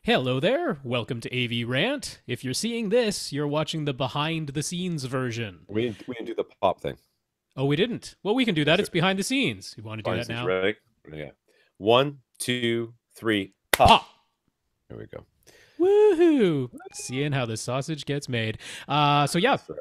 Hello there, welcome to AV Rant. If you're seeing this, you're watching the behind the scenes version. We didn't do the pop thing. Oh, we didn't? Well, we can do that. Yes, It's sir. behind the scenes. You want to do that Scenes. now? Ready? Yeah. 1, 2, 3, Pop! pop. There we go. Woohoo! Seeing how the sausage gets made. So yeah, That's right.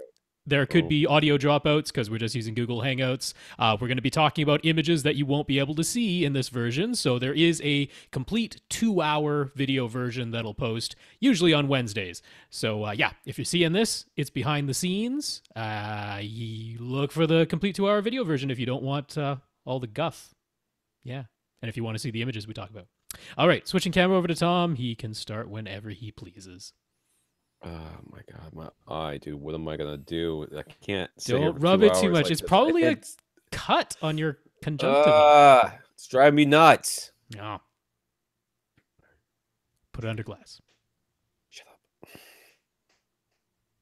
there could be audio dropouts because we're just using Google Hangouts. We're going to be talking about images that you won't be able to see in this version. So there is a complete 2-hour video version that'll post, usually on Wednesdays. So yeah, if you're seeing this, it's behind the scenes. You look for the complete 2-hour video version if you don't want all the guff. Yeah. And if you want to see the images we talk about. All right, switching camera over to Tom. He can start whenever he pleases. Oh my god, my eye, dude. What am I gonna do? I can't. Don't rub it too much. Like it's this. probably a cut on your conjunctiva. It's driving me nuts. No. Put it under glass. Shut up.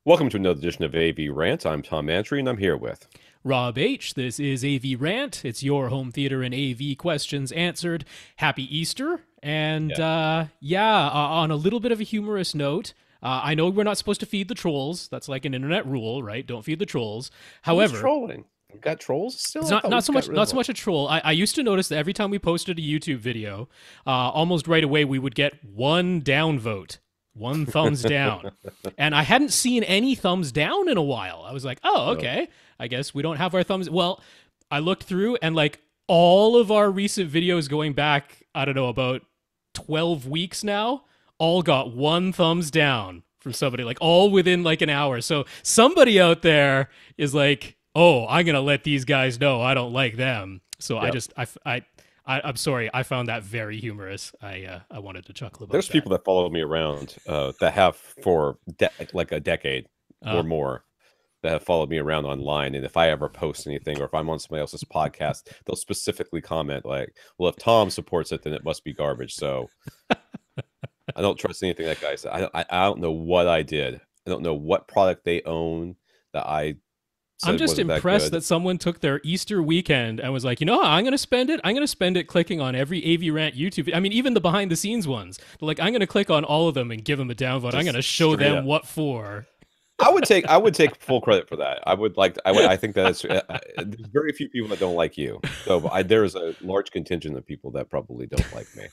Welcome to another edition of AV Rant. I'm Tom Andry, and I'm here with Rob H. This is AV Rant. It's your home theater and AV questions answered. Happy Easter. And on a little bit of a humorous note, I know we're not supposed to feed the trolls. That's like an internet rule, right? Don't feed the trolls. However, who's trolling? We've got trolls still. It's not so much a troll. I used to notice that every time we posted a YouTube video, almost right away we would get one downvote, one thumbs down, and I hadn't seen any thumbs down in a while. I was like, oh, okay, I guess we don't have our thumbs. Well, I looked through and like all of our recent videos going back, I don't know, about 12 weeks now, all got one thumbs down from somebody, like all within like an hour. So somebody out there is like, oh, I'm going to let these guys know I don't like them. So yep. I'm sorry. I found that very humorous. I wanted to chuckle about There's people that follow me around that have for like a decade or more that have followed me around online. And if I ever post anything or if I'm on somebody else's podcast, they'll specifically comment like, well, if Tom supports it, then it must be garbage. So I don't trust anything that guy said. I don't know what I did. I don't know what product they own that I'm just impressed that someone took their Easter weekend and was like, you know how I'm going to spend it? I'm going to spend it clicking on every AV Rant YouTube. I mean, even the behind the scenes ones. Like, I'm going to click on all of them and give them a downvote. I'm going to show them what for. I would take full credit for that. I think that it's there's very few people that don't like you. So there's a large contingent of people that probably don't like me.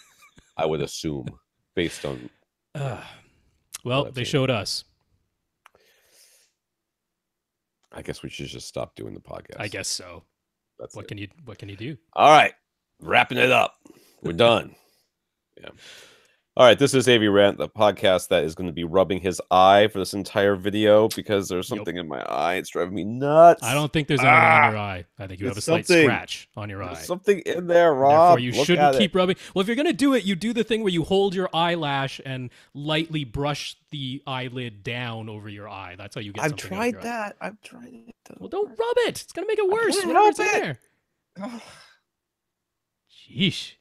I would assume based on. Well, they showed us. I guess we should just stop doing the podcast. I guess so. What can you do? All right. Wrapping it up. We're done. Yeah. All right. This is AV Rant, the podcast that is going to be rubbing his eye for this entire video because there's something in my eye. It's driving me nuts. I don't think there's anything on your eye. I think you have a slight scratch on your eye. There's something in there, Rob. Therefore, you shouldn't keep rubbing. Well, if you're going to do it, you do the thing where you hold your eyelash and lightly brush the eyelid down over your eye. That's how you get something. I've tried that. I've tried it. Well, don't rub it. It's going to make it worse. Whatever's in there. Sheesh.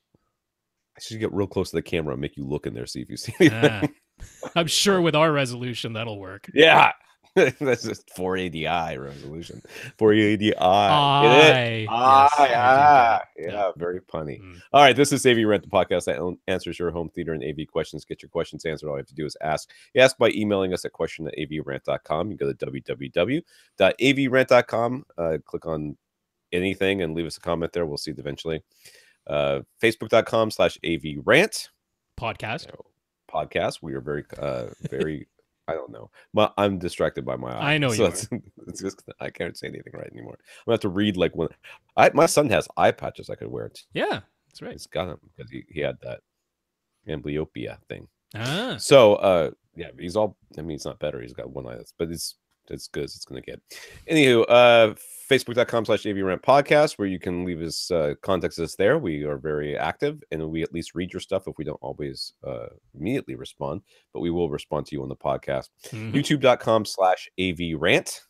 I should get real close to the camera and make you look in there, see if you see anything. I'm sure with our resolution, that'll work. Yeah. That's just 480i resolution. 480i. Yeah, very funny. All right, this is AV Rant, the podcast that answers your home theater and AV questions. Get your questions answered. All you have to do is ask. You ask by emailing us at question@avrant.com. You go to www.avrant.com. Click on anything and leave us a comment there. We'll see it eventually. Facebook.com/AVRant podcast. We are very I don't know. I'm distracted by my eye. I know you are. It's just I can't say anything right anymore. I'm gonna have to read like when my son has eye patches I could wear. Yeah, that's right. He's got him because he had that amblyopia thing. Ah. So yeah, he's all. I mean, he's not better. He's got one eye, but it's good as it's going to get. Anywho, Facebook.com/AVRant podcast, where you can leave us contact us there. We are very active, and we at least read your stuff if we don't always immediately respond, but we will respond to you on the podcast. YouTube.com/AVRant.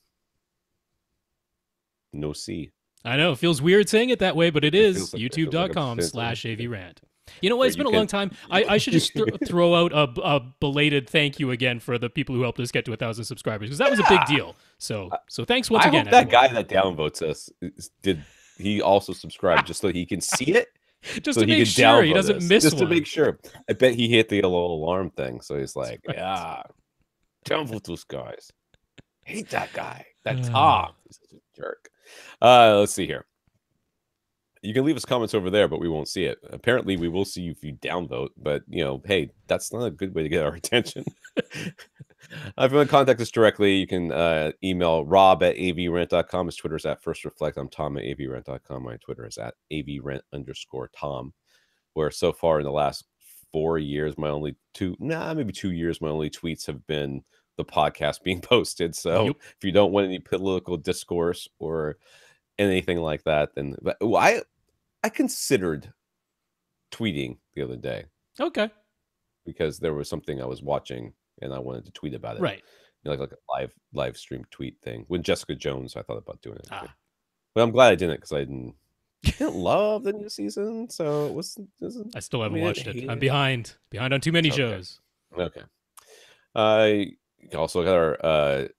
No C. I know. It feels weird saying it that way, but it is. YouTube.com/AVRant. You know what? It's been a long time. I should just throw out a belated thank you again for the people who helped us get to 1,000 subscribers, because that was a big deal. So thanks once again. I hope that guy that downvotes us, did he also subscribe just so he can see it Just so to he make could sure download he doesn't this. miss Just one. to make sure. I bet he hit the little alarm thing. So he's like, right. yeah, downvote those guys. Hate that guy. That Tom. He's such a jerk. Let's see here. You can leave us comments over there, but we won't see it. Apparently, we will see you if you downvote. But, hey, that's not a good way to get our attention. If you want to contact us directly, you can email Rob at AVRant.com. His Twitter is at First Reflect. I'm Tom at AVRant.com. My Twitter is at AVRant_Tom. Where so far in the last 4 years, maybe 2 years, my only tweets have been the podcast being posted. So if you don't want any political discourse or anything like that, then I considered tweeting the other day. Okay. Because there was something I was watching and I wanted to tweet about it. Right. Like a live stream tweet thing. When Jessica Jones, I thought about doing it. But I'm glad I didn't because I didn't love the new season. So it wasn't. I still haven't watched it. I'm behind on too many shows. Okay. I also got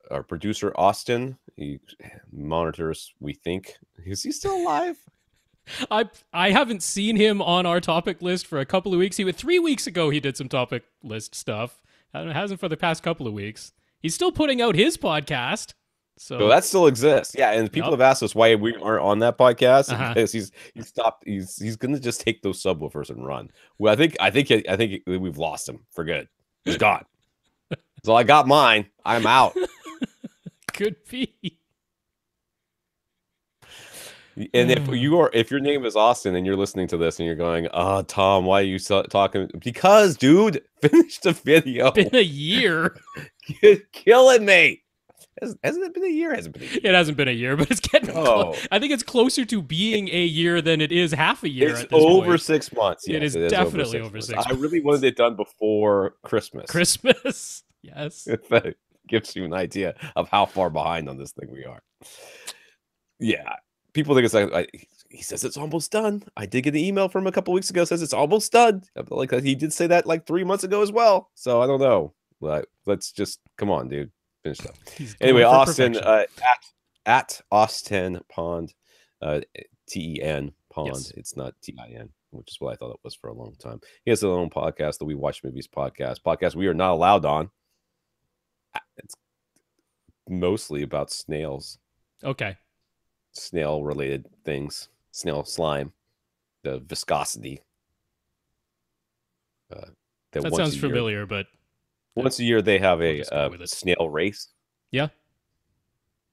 our producer Austin. He monitors. We think, is he still alive? I haven't seen him on our topic list for a couple of weeks. 3 weeks ago he did some topic list stuff. Hasn't for the past couple of weeks. He's still putting out his podcast. So that still exists. Yeah, and people have asked us why we aren't on that podcast because he's stopped. He's gonna just take those subwoofers and run. Well, I think we've lost him for good. He's gone. So I got mine. I'm out. Could be. And if your name is Austin and you're listening to this and you're going, "Oh, Tom, why are you talking?" Because, dude, finish the video. Been a year. You're killing me. Hasn't it been a year? It hasn't been a year, but it's getting close. I think it's closer to being a year than it is half a year. It's over 6 months. Yes, it is definitely over 6 months. I really wanted it done before Christmas. Yes. If that gives you an idea of how far behind on this thing we are. Yeah. People think it's like he says it's almost done. I did get an email from him a couple weeks ago says it's almost done. Like he did say that like 3 months ago as well. So I don't know. Let's just come on, dude. Finish up. Anyway, Austin at Austin Pond, TEN Pond. Yes. It's not TIN, which is what I thought it was for a long time. He has his own podcast, the We Watch Movies podcast we are not allowed on. It's mostly about snails. Okay. Snail related things, snail slime, the viscosity. That sounds familiar, but once a year they have a snail race. Yeah.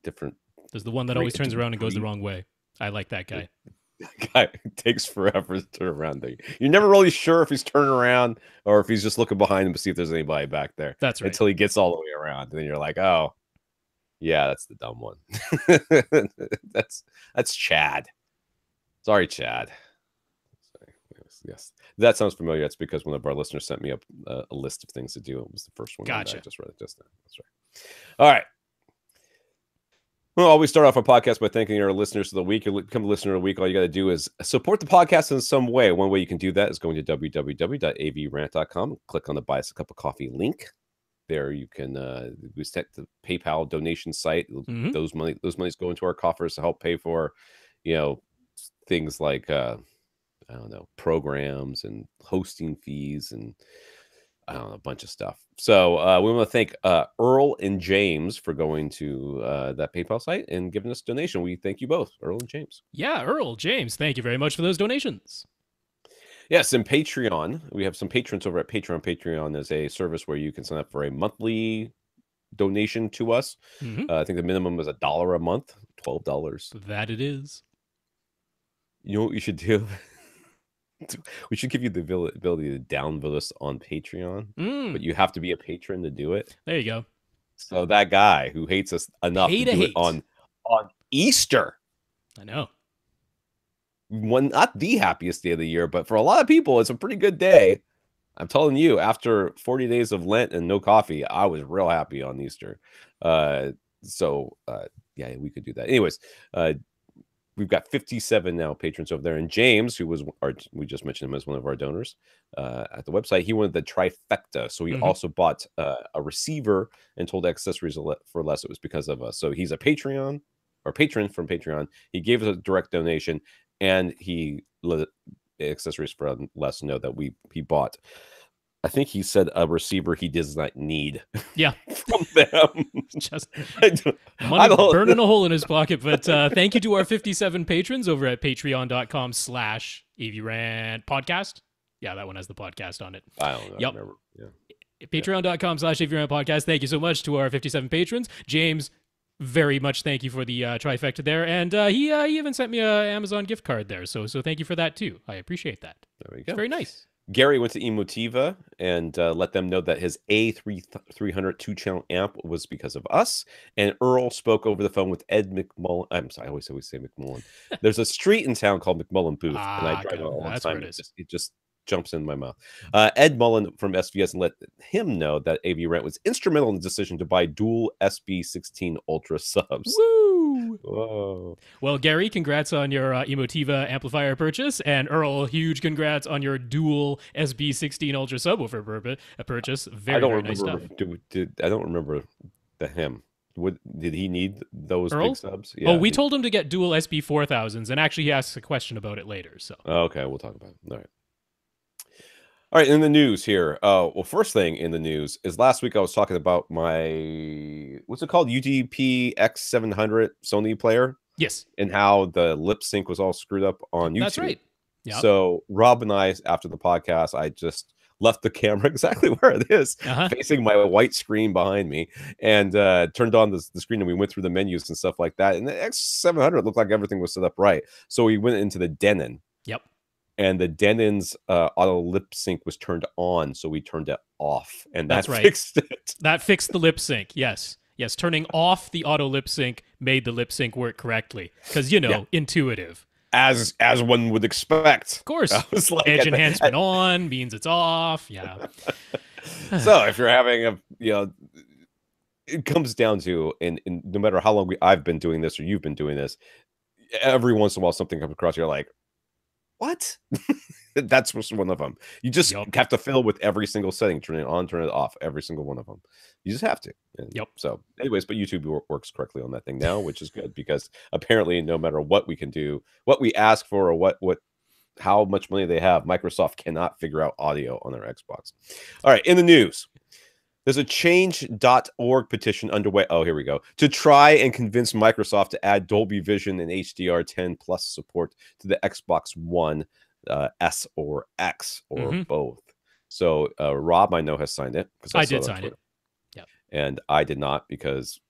Different. There's the one that always turns around and goes the wrong way. I like that guy. Guy takes forever to turn around. You're never really sure if he's turning around or if he's just looking behind him to see if there's anybody back there. That's right. Until he gets all the way around, and then you're like, oh. Yeah, that's the dumb one. that's Chad. Sorry, Chad. Yes, that sounds familiar. That's because one of our listeners sent me up a list of things to do. It was the first one. Gotcha. I just read it just now. That's right. All right. We'll always start off our podcast by thanking our listeners of the week. You become a listener of the week. All you got to do is support the podcast in some way. One way you can do that is going to www.avrant.com. Click on the Buy Us a Cup of Coffee link. There you can set the PayPal donation site. Mm-hmm. Those monies go into our coffers to help pay for, things like I don't know, programs and hosting fees and I don't know, a bunch of stuff. So we want to thank Earl and James for going to that PayPal site and giving us a donation. We thank you both, Earl and James. Yeah, Earl, James, thank you very much for those donations. Yes, and Patreon. We have some patrons over at Patreon. Patreon is a service where you can sign up for a monthly donation to us. Mm-hmm. I think the minimum is $1 a month, $12. That it is. You know what you should do? We should give you the ability to downvote us on Patreon, but you have to be a patron to do it. There you go. So that guy who hates us enough to do it on Easter. I know. Not the happiest day of the year, but for a lot of people, it's a pretty good day. I'm telling you, after 40 days of Lent and no coffee, I was real happy on Easter. Yeah, we could do that. Anyways, we've got 57 now patrons over there. And James, who was, we just mentioned him as one of our donors at the website, he wanted the trifecta. So he also bought a receiver and told accessories for less. It was because of us. So he's a patron from Patreon. He gave us a direct donation. And he accessories for less know that he bought. I think he said a receiver he does not need. Yeah, from them. Just money burning a hole in his pocket. But thank you to our 57 patrons over at patreon.com/AVRant podcast. Yeah, that one has the podcast on it. I don't know. Yep. I remember. Yeah. Patreon.com/AVRant podcast. Thank you so much to our 57 patrons. James, very much thank you for the trifecta there. And he even sent me an Amazon gift card there. So thank you for that too. I appreciate that. There we go. It's very nice. Gary went to Emotiva and let them know that his A300 2-channel amp was because of us. And Earl spoke over the phone with Ed McMullen. I'm sorry, I always say McMullen. There's a street in town called McMullen Booth, and I drive it all the time. It just jumps in my mouth. Ed Mullen from SVS and let him know that AV Rant was instrumental in the decision to buy dual SB16 Ultra subs. Woo! Whoa. Well, Gary, congrats on your Emotiva amplifier purchase, and Earl, huge congrats on your dual SB16 Ultra subwoofer purchase. Very nice stuff. I don't remember the him. Did he need those Earl? big subs? Yeah, we told him to get dual SB4000s, and actually he asks a question about it later. So okay, we'll talk about it. All right, in the news here. Well, first thing in the news is last week I was talking about my, what's it called? UDP X700 Sony player. Yes. And how the lip sync was all screwed up on YouTube. That's right. Yep. So Rob and I, after the podcast, I just left the camera exactly where it is, facing my white screen behind me, and turned on the screen, and we went through the menus and stuff like that. And the X700 looked like everything was set up right. So we went into the Denon. Yep. And the Denon's auto lip sync was turned on, so we turned it off, and that fixed it. That fixed the lip sync. Yes, turning off the auto lip sync made the lip sync work correctly because intuitive, as one would expect. Of course, like edge enhancement on means it's off. Yeah. So if you're having it comes down to, and no matter how long I've been doing this or you've been doing this, every once in a while something comes across, you're like, what? That's one of them. You just have to fill with every single setting, turn it on, turn it off, every single one of them. You just have to. And so anyways, but YouTube works correctly on that thing now, which is good because apparently no matter what we can do, what we ask for, or how much money they have, Microsoft cannot figure out audio on their Xbox. All right, in the news. There's a change.org petition underway. Oh, here we go. To try and convince Microsoft to add Dolby Vision and HDR10 Plus support to the Xbox One S or X or both. So Rob, I know, has signed it. I did sign it. Yeah. And I did not because...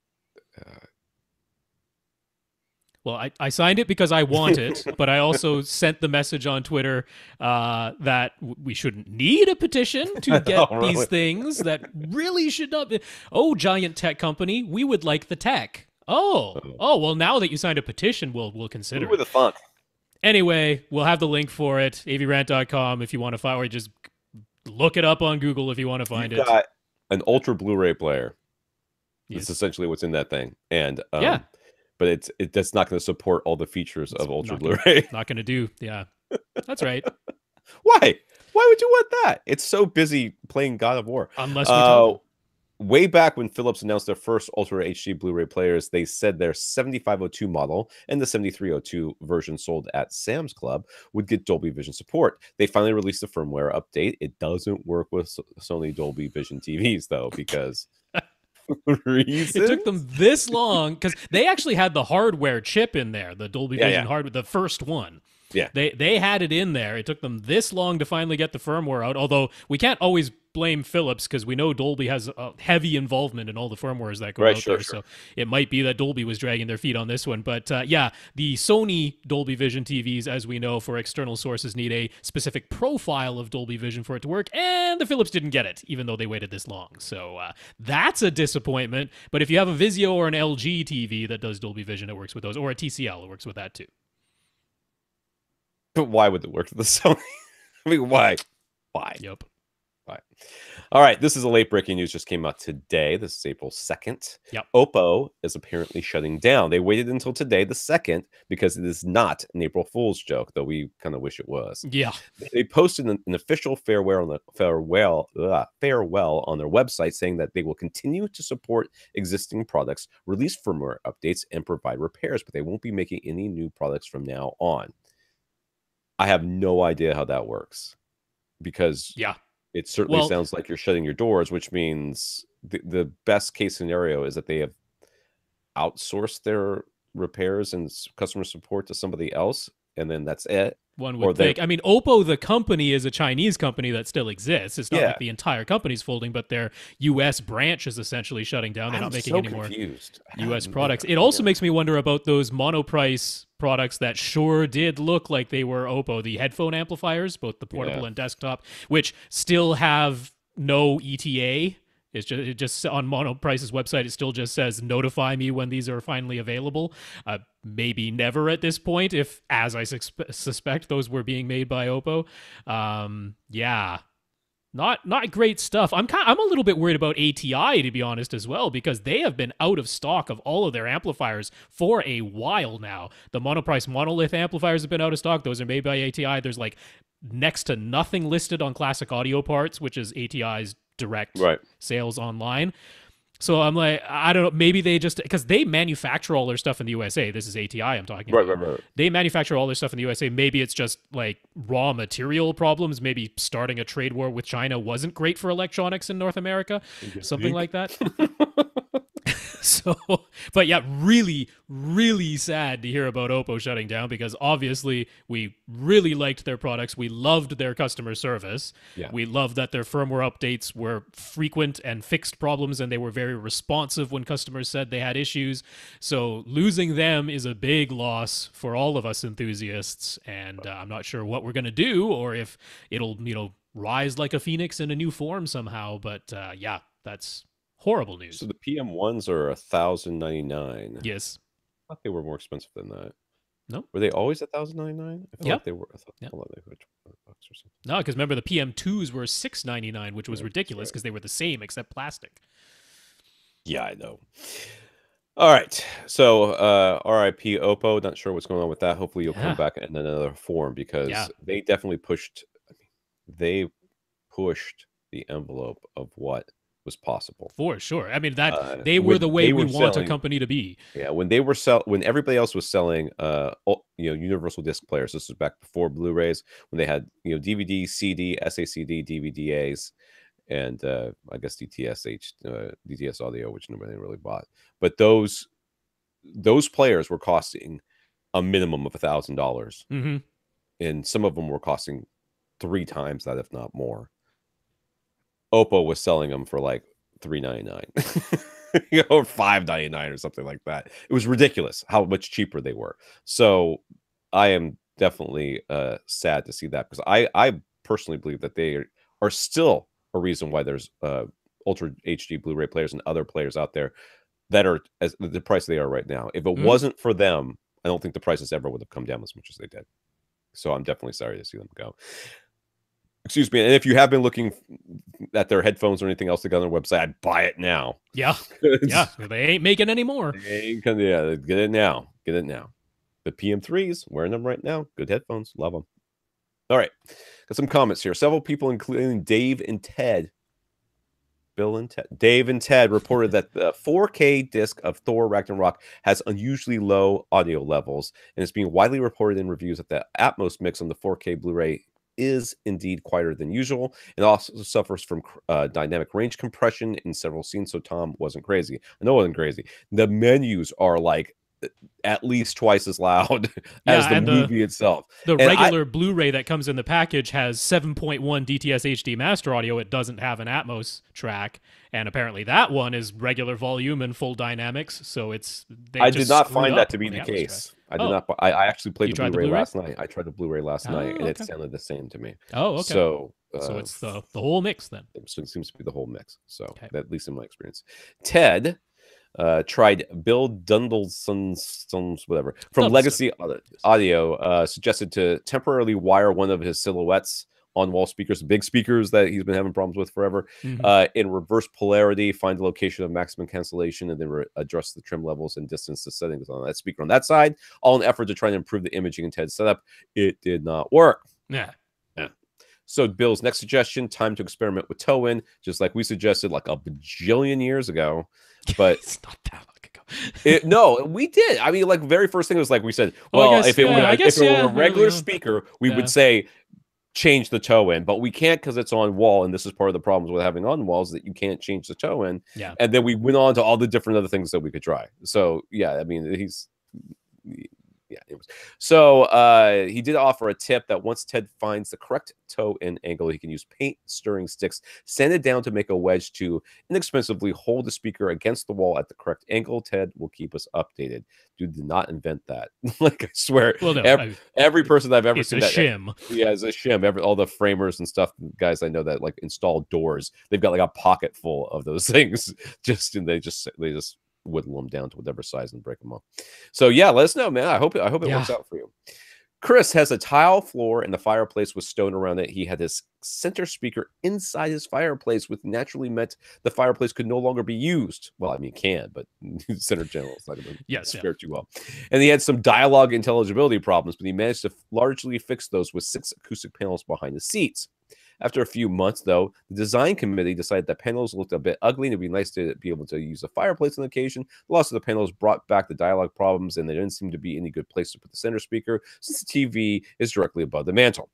Well, I signed it because I want it, but I also sent the message on Twitter that we shouldn't need a petition to get these things that really should not be. Oh, giant tech company, we would like the tech. Oh, well, now that you signed a petition, we'll consider it. With a funk. Anyway, we'll have the link for it, avrant.com if you want to find, or just look it up on Google if you want to find it. You've got an Ultra Blu-ray player. That's essentially what's in that thing. And but that's not going to support all the features of Ultra Blu-ray. Not going to do. Yeah, that's right. Why? Why would you want that? It's so busy playing God of War. Unless we tell way back when Philips announced their first Ultra HD Blu-ray players, they said their 7502 model and the 7302 version sold at Sam's Club would get Dolby Vision support. They finally released a firmware update. It doesn't work with Sony Dolby Vision TVs, though, because... It took them this long because they actually had the hardware chip in there, the Dolby Vision hardware, the first one. Yeah, they had it in there. It took them this long to finally get the firmware out. Although we can't always blame Philips because we know Dolby has a heavy involvement in all the firmwares that go out there. Sure. So it might be that Dolby was dragging their feet on this one. But the Sony Dolby Vision TVs, as we know, for external sources, need a specific profile of Dolby Vision for it to work. And the Philips didn't get it, even though they waited this long. So that's a disappointment. But if you have a Vizio or an LG TV that does Dolby Vision, it works with those. Or a TCL, it works with that too. But why would it work with the Sony? I mean, why? Yep. Why? All right, this is a late breaking news. Just came out today. This is April 2nd. Yep. Oppo is apparently shutting down. They waited until today, the 2nd, because it is not an April Fool's joke, though we kind of wish it was. Yeah. They posted an official farewell on their website saying that they will continue to support existing products, release firmware updates, and provide repairs, but they won't be making any new products from now on. I have no idea how that works, because Yeah. it certainly sounds like you're shutting your doors, which means the best case scenario is that they have outsourced their repairs and customer support to somebody else, and then that's it. One would think. I mean, Oppo, the company, is a Chinese company that still exists. It's not like the entire company's folding, but their U.S. branch is essentially shutting down. They're not making any more U.S. products. It also makes me wonder about those monoprice products that sure did look like they were Oppo. The headphone amplifiers, both the portable and desktop, which still have no ETA. It just on Monoprice's website, it still just says notify me when these are finally available. Maybe never at this point, if, as I suspect, those were being made by Oppo. Yeah, not great stuff. I'm a little bit worried about ATI, to be honest, as well, because they have been out of stock of all of their amplifiers for a while now. The Monoprice monolith amplifiers have been out of stock. Those are made by ATI. There's like next to nothing listed on Classic Audio Parts, which is ATI's direct sales online. So I'm like, I don't know, maybe they just, because they manufacture all their stuff in the USA. This is ATI I'm talking about. Right. They manufacture all their stuff in the USA. Maybe it's just like raw material problems. Maybe starting a trade war with China wasn't great for electronics in North America. Something like that. So, but yeah, really, really sad to hear about Oppo shutting down, because obviously we really liked their products. We loved their customer service. Yeah. We loved that their firmware updates were frequent and fixed problems, and they were very responsive when customers said they had issues. So losing them is a big loss for all of us enthusiasts, and I'm not sure what we're going to do, or if it'll, rise like a phoenix in a new form somehow. But yeah, that's horrible news. So the PM1s are $1,099. Yes. I thought they were more expensive than that. No. Were they always $1,099? I feel like they were. I thought they were $20 or something. No, because remember the PM2s were $699, which was ridiculous because they were the same except plastic. Yeah, I know. All right. So RIP Oppo. Not sure what's going on with that. Hopefully you'll come back in another form, because they definitely pushed. They pushed the envelope of what was possible, for sure. I mean, that they were the way we want a company to be. Yeah, when they were when everybody else was selling universal disc players. This was back before Blu-rays, when they had DVD, CD, SACD, DVDAs, and I guess DTS audio, which nobody really bought. But those players were costing a minimum of $1,000, and some of them were costing 3 times that, if not more. Oppo was selling them for like $399, or $599 or something like that. It was ridiculous how much cheaper they were. So I am definitely sad to see that, because I personally believe that they are still a reason why there's Ultra HD Blu-ray players and other players out there that are as the price they are right now. If it wasn't for them, I don't think the prices ever would have come down as much as they did. So I'm definitely sorry to see them go. Excuse me. And if you have been looking at their headphones or anything else they got on their website, I'd buy it now. Yeah. Yeah. They ain't making any more. Get it now. Get it now. The PM3s, wearing them right now. Good headphones. Love them. All right. Got some comments here. Several people, including Dave and Ted. Dave and Ted reported that the 4K disc of Thor Ragnarok has unusually low audio levels, and it's being widely reported in reviews that the Atmos mix on the 4K Blu-ray is indeed quieter than usual. It also suffers from dynamic range compression in several scenes, so Tom wasn't crazy. I know it wasn't crazy. The menus are like at least twice as loud as the movie itself. The regular Blu-ray that comes in the package has 7.1 DTS HD master audio. It doesn't have an Atmos track, and apparently that one is regular volume and full dynamics. So I did not find that to be the case. I did not. I actually played the Blu-ray last night. I tried the Blu-ray last night, and it sounded the same to me. Oh, okay. So it's the whole mix then. It seems to be the whole mix. So at least in my experience, Ted tried Bill Dundleson's whatever from Legacy Audio suggested to temporarily wire one of his silhouettes on-wall speakers, big speakers that he's been having problems with forever, in reverse polarity, find the location of maximum cancellation, and then adjust the trim levels and distance the settings on that speaker on that side, all in effort to try and improve the imaging and Ted's setup. It did not work. Yeah. So Bill's next suggestion, time to experiment with toe-in, just like we suggested like a bajillion years ago. But it's not that long ago. No, we did. I mean, like very first thing was like we said, well, I guess, if it were a yeah, regular you know, speaker, we yeah. would say change the toe in, but we can't because it's on wall, and this is part of the problems with having on walls that you can't change the toe in. Yeah. And then we went on to all the different other things that we could try. So yeah, I mean, yeah, it was. So he did offer a tip that once Ted finds the correct toe in angle, he can use paint stirring sticks, sand it down to make a wedge to inexpensively hold the speaker against the wall at the correct angle. Ted will keep us updated. Dude did not invent that. Like I swear, Well, no, every person I've ever it's seen a that, shim. yeah, it's a shim. All the framers and stuff, guys I know that like install doors, they've got like a pocket full of those things. They just whittle them down to whatever size and break them up. So yeah, let us know, man. I hope it works out for you. Chris has a tile floor and the fireplace with stone around it. He had his center speaker inside his fireplace, which naturally meant the fireplace could no longer be used. Well, I mean, it can, but center channel is not going to fare too well. And he had some dialogue intelligibility problems, but he managed to largely fix those with 6 acoustic panels behind the seats. After a few months, though, the design committee decided that panels looked a bit ugly and it'd be nice to be able to use a fireplace on occasion. The loss of the panels brought back the dialogue problems, and there didn't seem to be any good place to put the center speaker since the TV is directly above the mantle.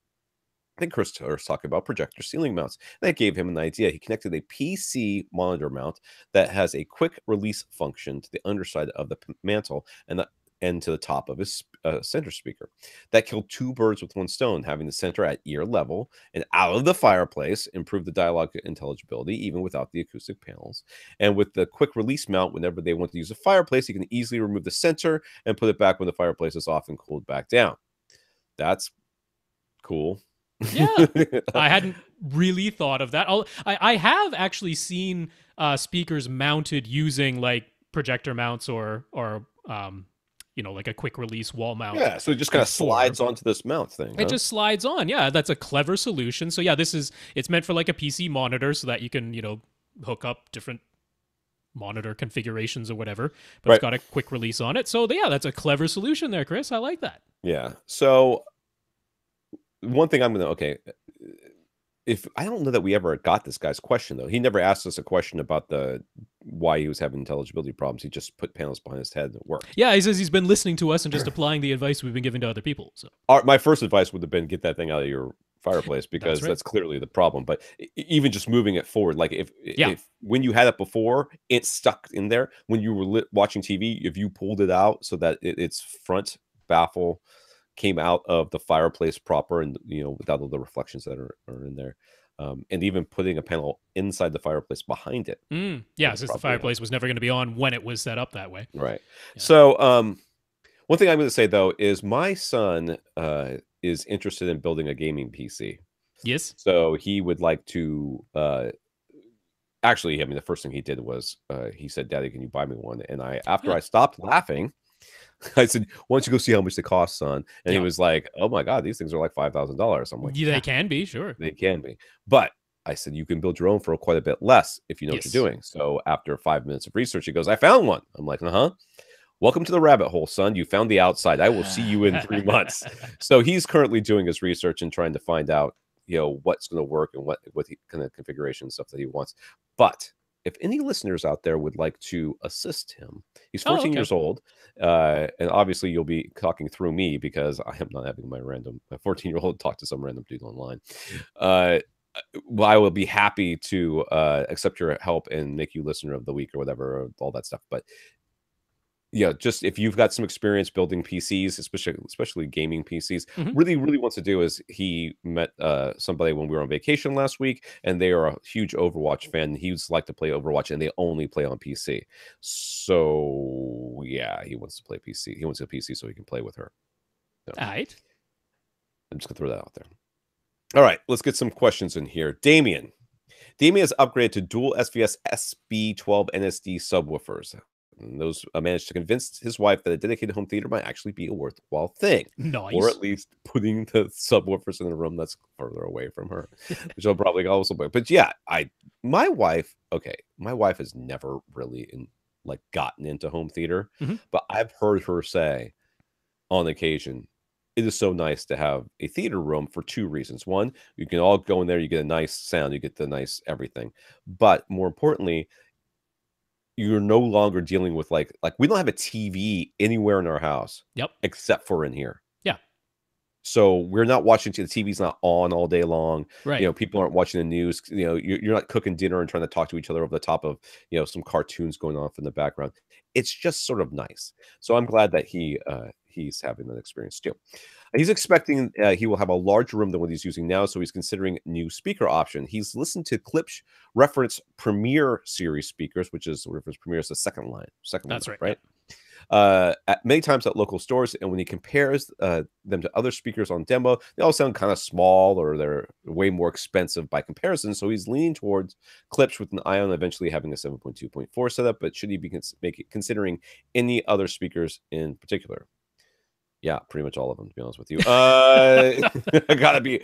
Then Chris was talking about projector ceiling mounts. That gave him an idea. He connected a PC monitor mount that has a quick release function to the underside of the mantle and to the top of his center speaker. That killed 2 birds with 1 stone, having the center at ear level and out of the fireplace, improved the dialogue intelligibility even without the acoustic panels. And with the quick release mount, whenever they want to use a fireplace, you can easily remove the center and put it back when the fireplace is off and cooled back down. That's cool. Yeah, I hadn't really thought of that. I have actually seen speakers mounted using like projector mounts or like a quick release wall mount. Yeah, so it just kind of slides onto this mount thing. It just slides on. Yeah, that's a clever solution. So yeah, it's meant for like a PC monitor so that you can, hook up different monitor configurations or whatever, but It's got a quick release on it. So yeah, that's a clever solution there, Chris. I like that. Yeah. So one thing if I don't know that we ever got this guy's question though. He never asked us a question about why he was having intelligibility problems. He just put panels behind his head and it worked. Yeah, he says he's been listening to us and just applying the advice we've been giving to other people. So my first advice would have been get that thing out of your fireplace because that's clearly the problem. But even just moving it forward, like if when you had it before, it's stuck in there. When you were watching TV, if you pulled it out so that its front baffle came out of the fireplace proper and without all the reflections that are in there, and even putting a panel inside the fireplace behind it. Yeah, since the fireplace was never going to be on when it was set up that way. Right. Yeah. So one thing I'm going to say though is my son is interested in building a gaming PC. Yes. So he would like to actually, I mean, the first thing he did was he said, "Daddy, can you buy me one?" And after I stopped laughing, I said, "Why don't you go see how much they cost, son?" And he was like, "Oh my God, these things are like $5,000." I'm like, "Yeah, they can be, sure. They can be." But I said, "You can build your own for quite a bit less if you know what you're doing." So after 5 minutes of research, he goes, "I found one." I'm like, "Welcome to the rabbit hole, son. You found the outside. I will see you in 3 months." So he's currently doing his research and trying to find out, what's going to work and what kind of configuration stuff that he wants. But if any listeners out there would like to assist him, he's 14 years old. And obviously you'll be talking through me because I am not having my 14-year-old talk to some random dude online. Well, I will be happy to accept your help and make you listener of the week or whatever, or all that stuff. But yeah, just if you've got some experience building PCs, especially gaming PCs, really wants to do is he met somebody when we were on vacation last week, and they are a huge Overwatch fan. He would like to play Overwatch, and they only play on PC. So yeah, he wants to play PC. He wants a PC so he can play with her. So, all right. I'm just gonna throw that out there. All right, let's get some questions in here. Damien has upgraded to dual SVS SB12 NSD subwoofers. And those managed to convince his wife that a dedicated home theater might actually be a worthwhile thing. Nice. Or at least putting the subwoofers in a room that's further away from her, which I'll probably also play. But yeah, my wife has never really gotten into home theater, but I've heard her say on occasion, it is so nice to have a theater room for 2 reasons. One, you can all go in there, you get a nice sound, you get the nice everything. But more importantly, you're no longer dealing with like we don't have a TV anywhere in our house. Yep. Except for in here. Yeah. So we're not watching. The TV's not on all day long. Right. You know, people aren't watching the news. You know, you're not cooking dinner and trying to talk to each other over the top of, you know, some cartoons going off in the background. It's just sort of nice. So I'm glad that he's having that experience too. He's expecting he will have a larger room than what he's using now, so he's considering new speaker option. He's listened to Klipsch reference Premier series speakers, which is reference Premier is the second line. That's right? At many times at local stores, and when he compares them to other speakers on demo, they all sound kind of small or they're way more expensive by comparison. So he's leaning towards Klipsch with an eye on eventually having a 7.2.4 setup. But should he be considering any other speakers in particular? Yeah, pretty much all of them, to be honest with you. Gotta be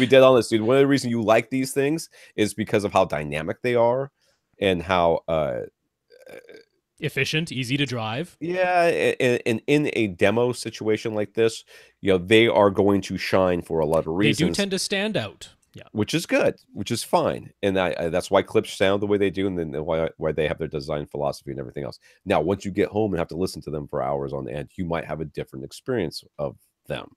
dead honest, dude. One of the reasons you like these things is because of how dynamic they are and how efficient, easy to drive. Yeah, and in a demo situation like this, you know, they are going to shine for a lot of reasons. They do tend to stand out. Yeah, which is good, which is fine, and that's why Klipsch sound the way they do, and then why they have their design philosophy and everything else. Now, once you get home and have to listen to them for hours on end, you might have a different experience of them.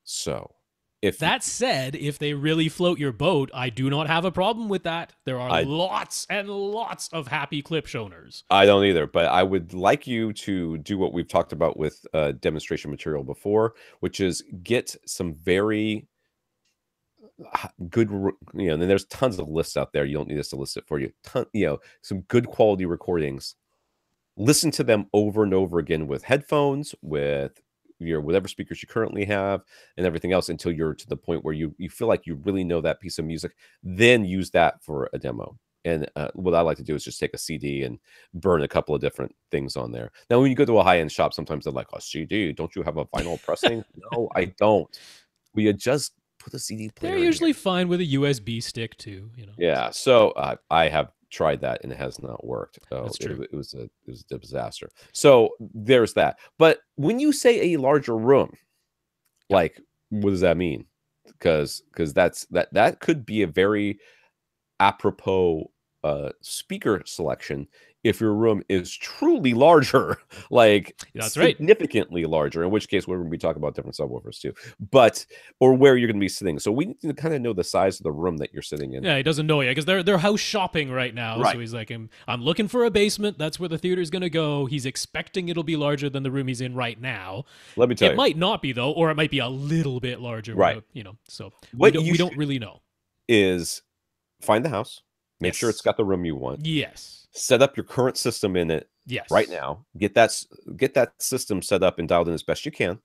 So, if that said, if they really float your boat, I do not have a problem with that. There are lots and lots of happy Klipsch owners. I don't either, but I would like you to do what we've talked about with demonstration material before, which is get some very good, you know, and there's tons of lists out there. You don't need us to list it for you. You know, some good quality recordings. Listen to them over and over again with headphones, with your whatever speakers you currently have, and everything else until you're to the point where you feel like you really know that piece of music. Then use that for a demo. And what I like to do is just take a CD and burn a couple of different things on there. Now, when you go to a high-end shop, sometimes they're like, "A CD? Don't you have a vinyl pressing?" No, I don't. We just put a CD player. They're usually fine with a USB stick too, you know. Yeah, so I have tried that and it has not worked. That's true. It was a disaster. So there's that. But when you say a larger room, like, what does that mean? Because that could be a very apropos speaker selection if your room is truly larger, like that's significantly larger, in which case we're going to be talking about different subwoofers too, but or where you're going to be sitting. So we need to kind of know the size of the room that you're sitting in. Yeah, he doesn't know yet because they're house shopping right now. Right. So he's like, I'm looking for a basement. That's where the theater's going to go. He's expecting it'll be larger than the room he's in right now. Let me tell you. It might not be though, or it might be a little bit larger. Right. You know, so we don't really know. Is find the house. Make sure it's got the room you want. Yes. Set up your current system in it. Yes. Right now. Get that system set up and dialed in as best you can.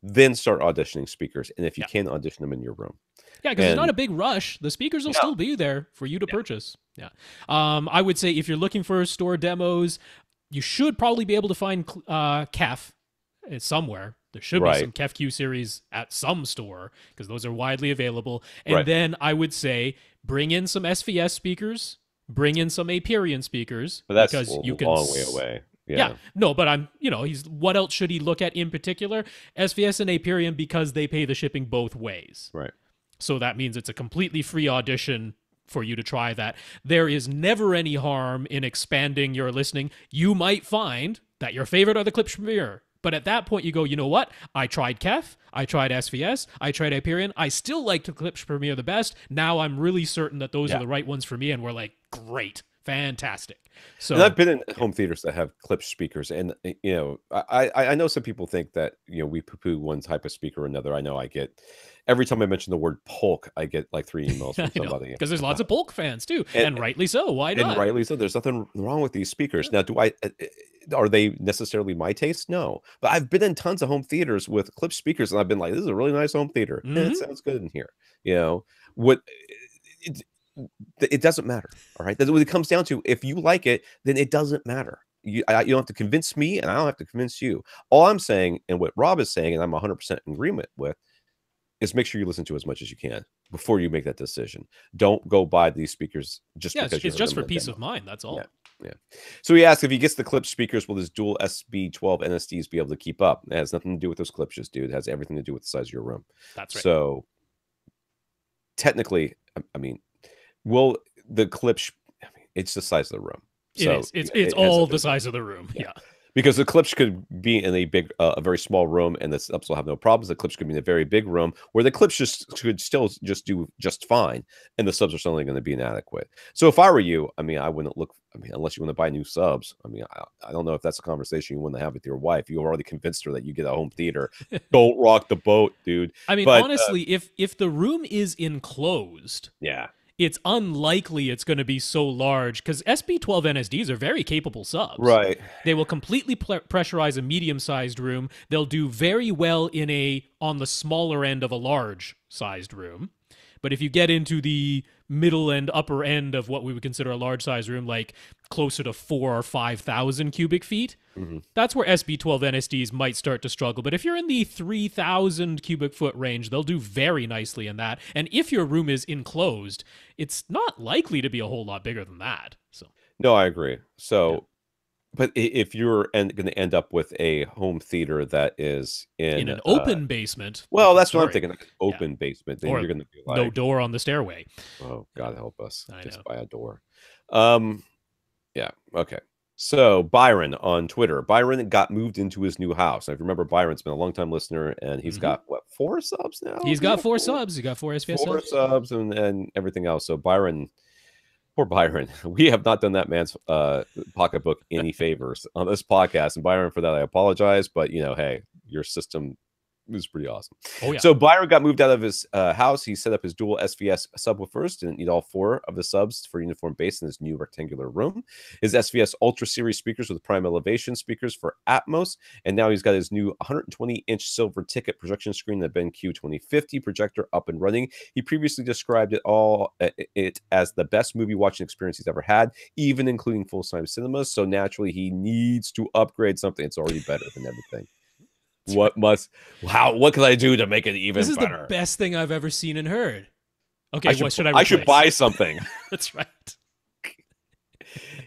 Then start auditioning speakers. And if you can, audition them in your room. Yeah, because it's not a big rush. The speakers will still be there for you to purchase. Yeah. I would say if you're looking for store demos, you should probably be able to find KEF somewhere. There should be some KEF Q series at some store because those are widely available. And then I would say bring in some SVS speakers, bring in some AVRant speakers. But that's because you can long way away. Yeah. No, but what else should he look at in particular? SVS and AVRant because they pay the shipping both ways. Right. So that means it's a completely free audition for you to try that. There is never any harm in expanding your listening. You might find that your favorite are the Klipsch Premier. But at that point, you go, you know what? I tried KEF, I tried SVS, I tried AVRant. I still like the Klipsch Premier the best. Now I'm really certain that those are the right ones for me. And we're like, great, fantastic. So and I've been in home theaters that have Klipsch speakers. And, you know, I know some people think that, you know, we poo-poo one type of speaker or another. I know I get, every time I mention the word Polk, I get like 3 emails from somebody. Because there's lots of Polk fans too. And rightly so. Why not? And rightly so. There's nothing wrong with these speakers. Now, are they necessarily my taste? No. But I've been in tons of home theaters with Klipsch speakers and I've been like, this is a really nice home theater. Mm-hmm. And it sounds good in here. You know, it doesn't matter. All right. That's what it comes down to. If you like it, then it doesn't matter. You don't have to convince me and I don't have to convince you. All I'm saying and what Rob is saying, and I'm 100% in agreement with, is make sure you listen to as much as you can before you make that decision. Don't go buy these speakers just because it's just for peace of mind. That's all. Yeah. So he asked if he gets the Klipsch speakers, will his dual SB12 NSDs be able to keep up? It has nothing to do with those Klipsches, dude. It has everything to do with the size of your room. That's right. So technically, I mean, will the Klipsch, it's the size of the room. It is. It's all the size of the room. Yeah. Because the clips could be in a big, a very small room, and the subs will have no problems. The clips could be in a very big room where the clips could still just do just fine, and the subs are suddenly going to be inadequate. So if I were you, I mean, I wouldn't look. I mean, unless you want to buy new subs. I mean, I don't know if that's a conversation you want to have with your wife. You already convinced her that you get a home theater. Don't rock the boat, dude. I mean, honestly, if the room is enclosed, yeah, it's unlikely it's going to be so large because SB12 NSDs are very capable subs. Right. They will completely pressurize a medium-sized room. They'll do very well on the smaller end of a large-sized room. But if you get into the middle and upper end of what we would consider a large-sized room, like closer to 4,000 or 5,000 cubic feet, that's where SB12 NSDs might start to struggle. But if you're in the 3,000 cubic foot range, they'll do very nicely in that. And if your room is enclosed, it's not likely to be a whole lot bigger than that. So no, I agree. So, but if you're going to end up with a home theater that is in an open basement, well, that's what I'm thinking. Like open basement, then you're going to be like no door on the stairway. Oh, God help us! Just buy a door. Yeah. Okay. So Byron on Twitter. Byron got moved into his new house. I remember Byron's been a long time listener, and he's got what, 4 subs now? He's got 4 subs. He got 4 SPS subs. 4 subs and everything else. So Byron, poor Byron. We have not done that man's pocketbook any favors on this podcast. And Byron, for that, I apologize. But hey, your system was pretty awesome. Oh, yeah. So Byron got moved out of his house. He set up his dual SVS subwoofers. Didn't need all 4 of the subs for uniform bass in his new rectangular room. His SVS Ultra Series speakers with prime elevation speakers for Atmos. And now he's got his new 120-inch silver ticket projection screen, the BenQ 2050 projector, up and running. He previously described it as the best movie watching experience he's ever had, even including full-size cinemas. So naturally, he needs to upgrade something. It's already better than everything. What can I do to make it even better? This is the best thing I've ever seen and heard. Okay, what should I replace? I should buy something. That's right.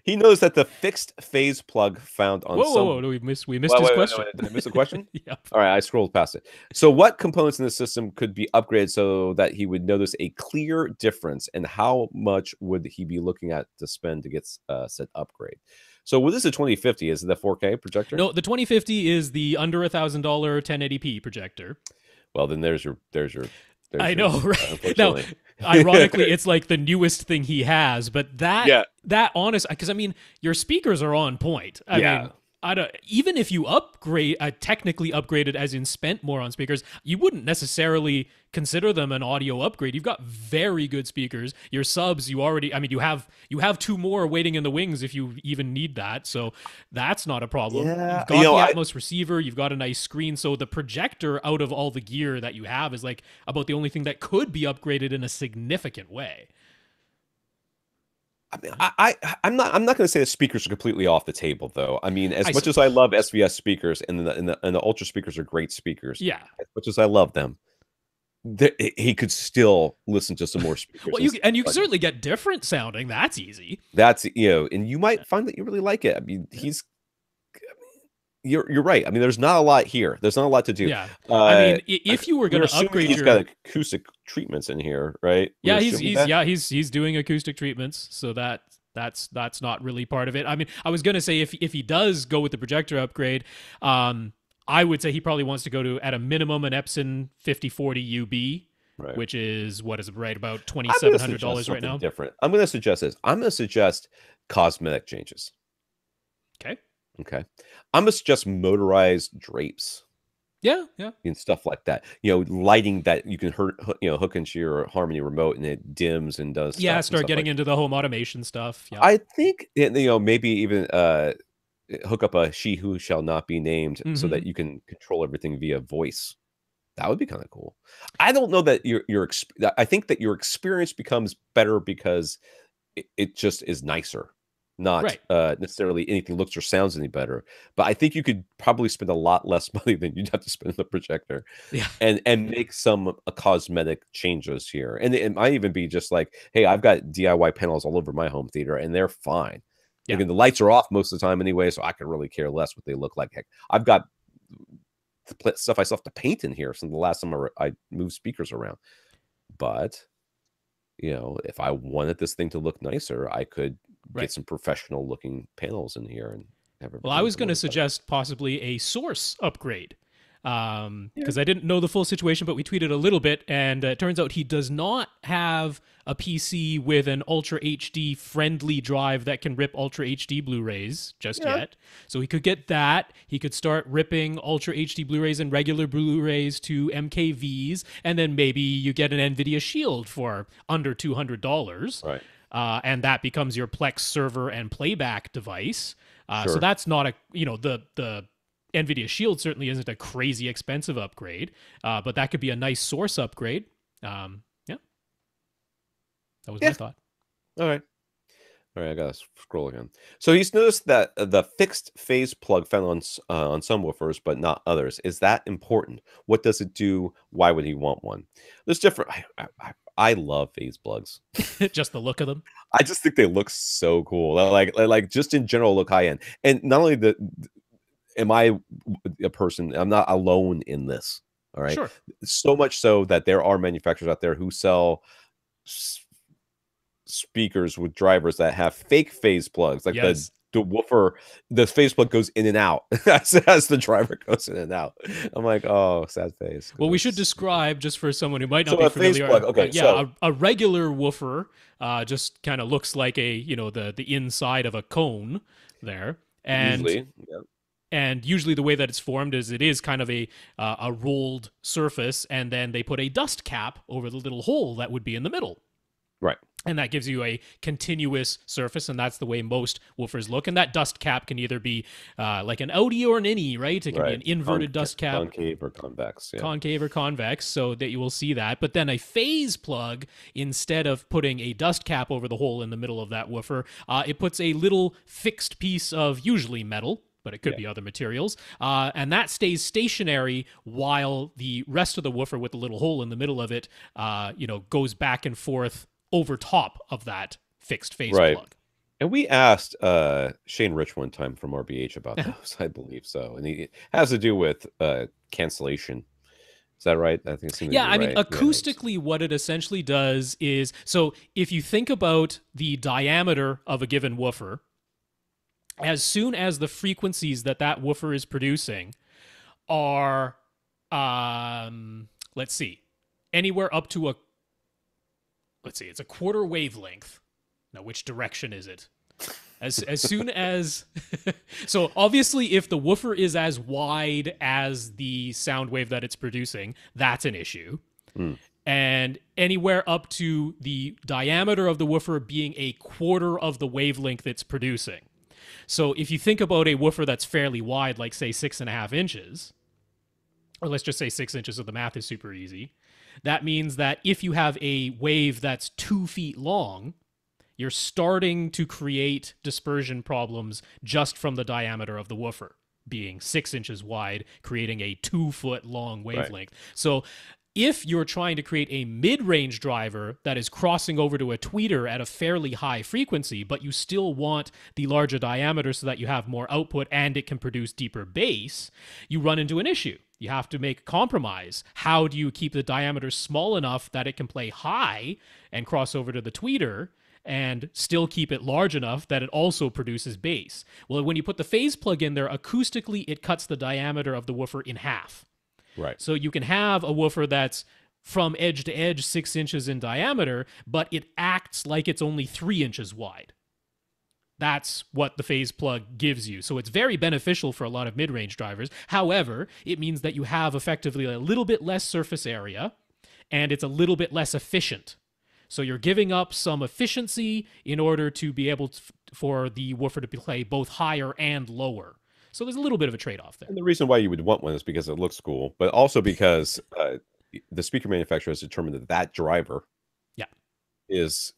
He knows that the fixed phase plug found on Whoa, we missed his question. Did I miss the question? Yep. All right, I scrolled past it. So what components in the system could be upgraded so that he would notice a clear difference, and how much would he be looking at to spend to get said upgrade? So with this a 2050, is it the 4K projector? No, the 2050 is the under $1,000 1080p projector. Well, then there's your I know, right? Now, ironically, it's like the newest thing he has, but that honest, because I mean, your speakers are on point. I mean, even if you technically upgraded as in spent more on speakers, you wouldn't necessarily consider them an audio upgrade. You've got very good speakers. Your subs, you have 2 more waiting in the wings if you even need that. So that's not a problem. Yeah. You've got the Atmos receiver. You've got a nice screen. So the projector out of all the gear that you have is like about the only thing that could be upgraded in a significant way. I mean, I'm not going to say the speakers are completely off the table, though. I mean, as much as I love SVS speakers and the Ultra speakers are great speakers, yeah. As much as I love them, he could still listen to some more speakers. Well, you can certainly get different sounding. That's easy. That's and you might find that you really like it. I mean, you're right. I mean, there's not a lot here. There's not a lot to do. Yeah. I mean, if you were going to upgrade, he's got acoustic treatments in here, right? Yeah, he's doing acoustic treatments, so that's not really part of it. I mean, I was going to say if he does go with the projector upgrade, I would say he probably wants to go to, at a minimum, an Epson 5040 UB, right, which is right about $2,700 right now. Different. I'm going to suggest this. I'm going to suggest cosmetic changes. Okay. I'm going to suggest motorized drapes. Yeah. And stuff like that. Lighting that you can hook into your Harmony remote and it dims and does. Yeah, start getting into the home automation stuff. Yeah. I think maybe even hook up a she who shall not be named so that you can control everything via voice. That would be kind of cool. I don't know that I think that your experience becomes better because it just is nicer. Not necessarily anything looks or sounds any better, but I think you could probably spend a lot less money than you'd have to spend on the projector, and make some cosmetic changes here. And it might even be just like, hey, I've got DIY panels all over my home theater, and they're fine. Yeah. Again, the lights are off most of the time anyway, so I could really care less what they look like. Heck, I've got stuff I still have to paint in here since the last time I moved speakers around. But if I wanted this thing to look nicer, I could get some professional looking panels in here and have Well, I was going to suggest possibly a source upgrade. Because I didn't know the full situation, but we tweeted a little bit, and it turns out he does not have a PC with an Ultra HD friendly drive that can rip Ultra HD Blu-rays just yet. So he could get that. He could start ripping Ultra HD Blu-rays and regular Blu-rays to MKVs, and then maybe you get an NVIDIA Shield for under $200. Right. And that becomes your Plex server and playback device. So that's not the NVIDIA Shield certainly isn't a crazy expensive upgrade, but that could be a nice source upgrade. That was my thought. All right, I gotta scroll again. So he's noticed that the fixed phase plug found on some woofers, but not others. Is that important? What does it do? Why would he want one? There's different. I love phase plugs. Just the look of them. I just think they look so cool. Like just in general, look high end. And not only am I a person? I'm not alone in this. All right. Sure. So much so that there are manufacturers out there who sell speakers with drivers that have fake phase plugs, like the woofer. The phase plug goes in and out as the driver goes in and out. I'm like, oh, sad face. Well, we should describe, just for someone who might not be familiar. Phase plug. Okay, a regular woofer just kind of looks like the inside of a cone there, and usually the way that it's formed is it is kind of a rolled surface, and then they put a dust cap over the little hole that would be in the middle. Right. And that gives you a continuous surface, and that's the way most woofers look. And that dust cap can either be like an outie or an innie, right? It can be an inverted dust cap. Concave or convex. Yeah. Concave or convex, so that you will see that. But then a phase plug, instead of putting a dust cap over the hole in the middle of that woofer, it puts a little fixed piece of usually metal, but it could be other materials. And that stays stationary while the rest of the woofer with the little hole in the middle of it, goes back and forth over top of that fixed phase plug. And we asked Shane Rich one time from RBH about those, I believe so. And it has to do with cancellation. Is that right? I think it's I mean, acoustically, what it essentially does is, so if you think about the diameter of a given woofer, as soon as the frequencies that woofer is producing are, anywhere up to it's a quarter wavelength. Now, which direction is it? As soon as... So, obviously, if the woofer is as wide as the sound wave that it's producing, that's an issue. And anywhere up to the diameter of the woofer being a quarter of the wavelength it's producing. So, if you think about a woofer that's fairly wide, like, say, 6.5 inches, or let's just say 6 inches, so the math is super easy, that means that if you have a wave that's 2 feet long, you're starting to create dispersion problems just from the diameter of the woofer being 6 inches wide, creating a 2 foot long wavelength. Right. So if you're trying to create a mid-range driver that is crossing over to a tweeter at a fairly high frequency, but you still want the larger diameter so that you have more output and it can produce deeper bass, you run into an issue. You have to make a compromise. How do you keep the diameter small enough that it can play high and cross over to the tweeter and still keep it large enough that it also produces bass? Well, when you put the phase plug in there, acoustically, it cuts the diameter of the woofer in half. Right. So you can have a woofer that's from edge to edge 6 inches in diameter, but it acts like it's only 3 inches wide. That's what the phase plug gives you. So it's very beneficial for a lot of mid-range drivers. However, it means that you have effectively a little bit less surface area, and it's a little bit less efficient. So you're giving up some efficiency in order to be able for the woofer to play both higher and lower. So there's a little bit of a trade-off there. And the reason why you would want one is because it looks cool, but also because the speaker manufacturer has determined that driver is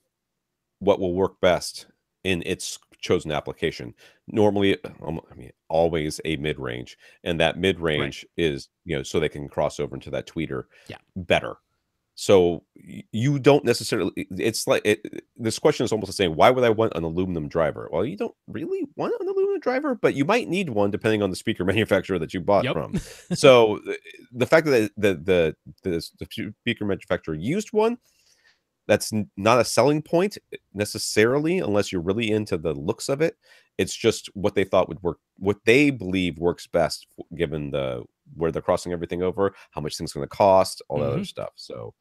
what will work best in its chosen application. Normally, always a mid-range, and that mid-range is, so they can cross over into that tweeter better. So you don't necessarily, it's like, this question is almost the same. Why would I want an aluminum driver? Well, you don't really want an aluminum driver, but you might need one depending on the speaker manufacturer that you bought from. So the fact that the speaker manufacturer used one, That's not a selling point necessarily, unless you're really into the looks of it. It's just what they thought would work, what they believe works best, given where they're crossing everything over, how much things going to cost, all that other stuff. So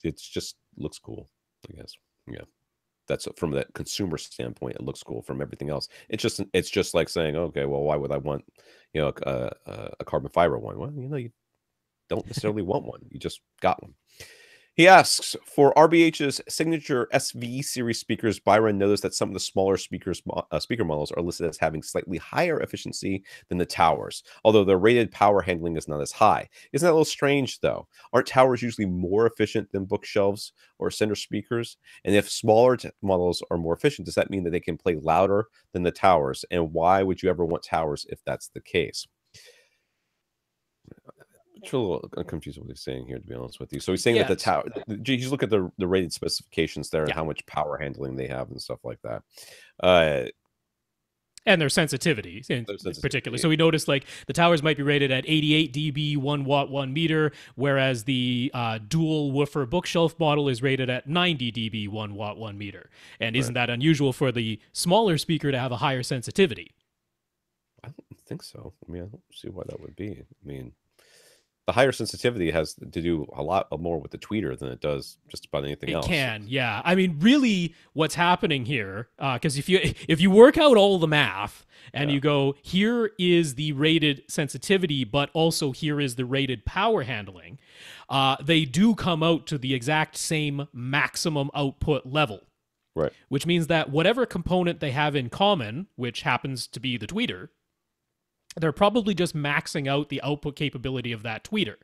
it's just looks cool, I guess. Yeah, that's from that consumer standpoint. It looks cool. From everything else, it's just like saying, okay, well, why would I want a carbon fiber one? Well, you don't necessarily want one. You just got one. He asks, for RBH's signature SV series speakers, Byron noticed that some of the smaller speaker models are listed as having slightly higher efficiency than the towers, although their rated power handling is not as high. Isn't that a little strange, though? Aren't towers usually more efficient than bookshelves or center speakers? And if smaller models are more efficient, does that mean that they can play louder than the towers? And why would you ever want towers if that's the case? I'm a little confused with what he's saying here, to be honest with you. So he's saying that the tower, he's look at the rated specifications there and how much power handling they have and stuff like that. And their sensitivity in particular. So we noticed like the towers might be rated at 88 dB, 1 watt, 1 meter, whereas the dual woofer bookshelf model is rated at 90 dB, 1 watt, 1 meter. And isn't that unusual for the smaller speaker to have a higher sensitivity? I don't think so. I mean, I don't see why that would be. I mean, the higher sensitivity has to do a lot more with the tweeter than it does just about anything else. It can, yeah. I mean, really, what's happening here? Because if you work out all the math and you go, here is the rated sensitivity, but also here is the rated power handling, they do come out to the exact same maximum output level. Right. Which means that whatever component they have in common, which happens to be the tweeter, they're probably just maxing out the output capability of that tweeter.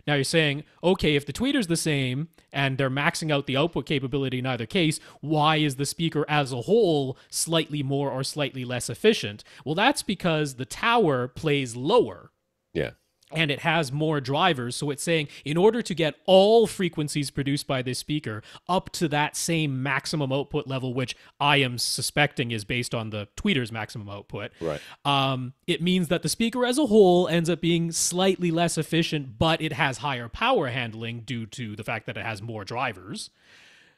Now you're saying, okay, if the tweeter's the same and they're maxing out the output capability in either case, why is the speaker as a whole slightly more or slightly less efficient? Well, that's because the tower plays lower. Yeah. And it has more drivers. So it's saying in order to get all frequencies produced by this speaker up to that same maximum output level, which I am suspecting is based on the tweeter's maximum output, right? It means that the speaker as a whole ends up being slightly less efficient, but it has higher power handling due to the fact that it has more drivers.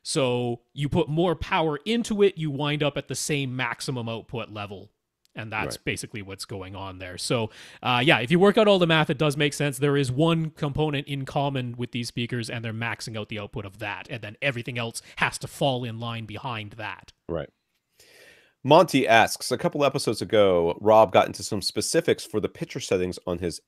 So you put more power into it, you wind up at the same maximum output level. And that's basically what's going on there. So, if you work out all the math, it does make sense. There is one component in common with these speakers, and they're maxing out the output of that. And then everything else has to fall in line behind that. Right. Monty asks, a couple episodes ago, Rob got into some specifics for the picture settings on his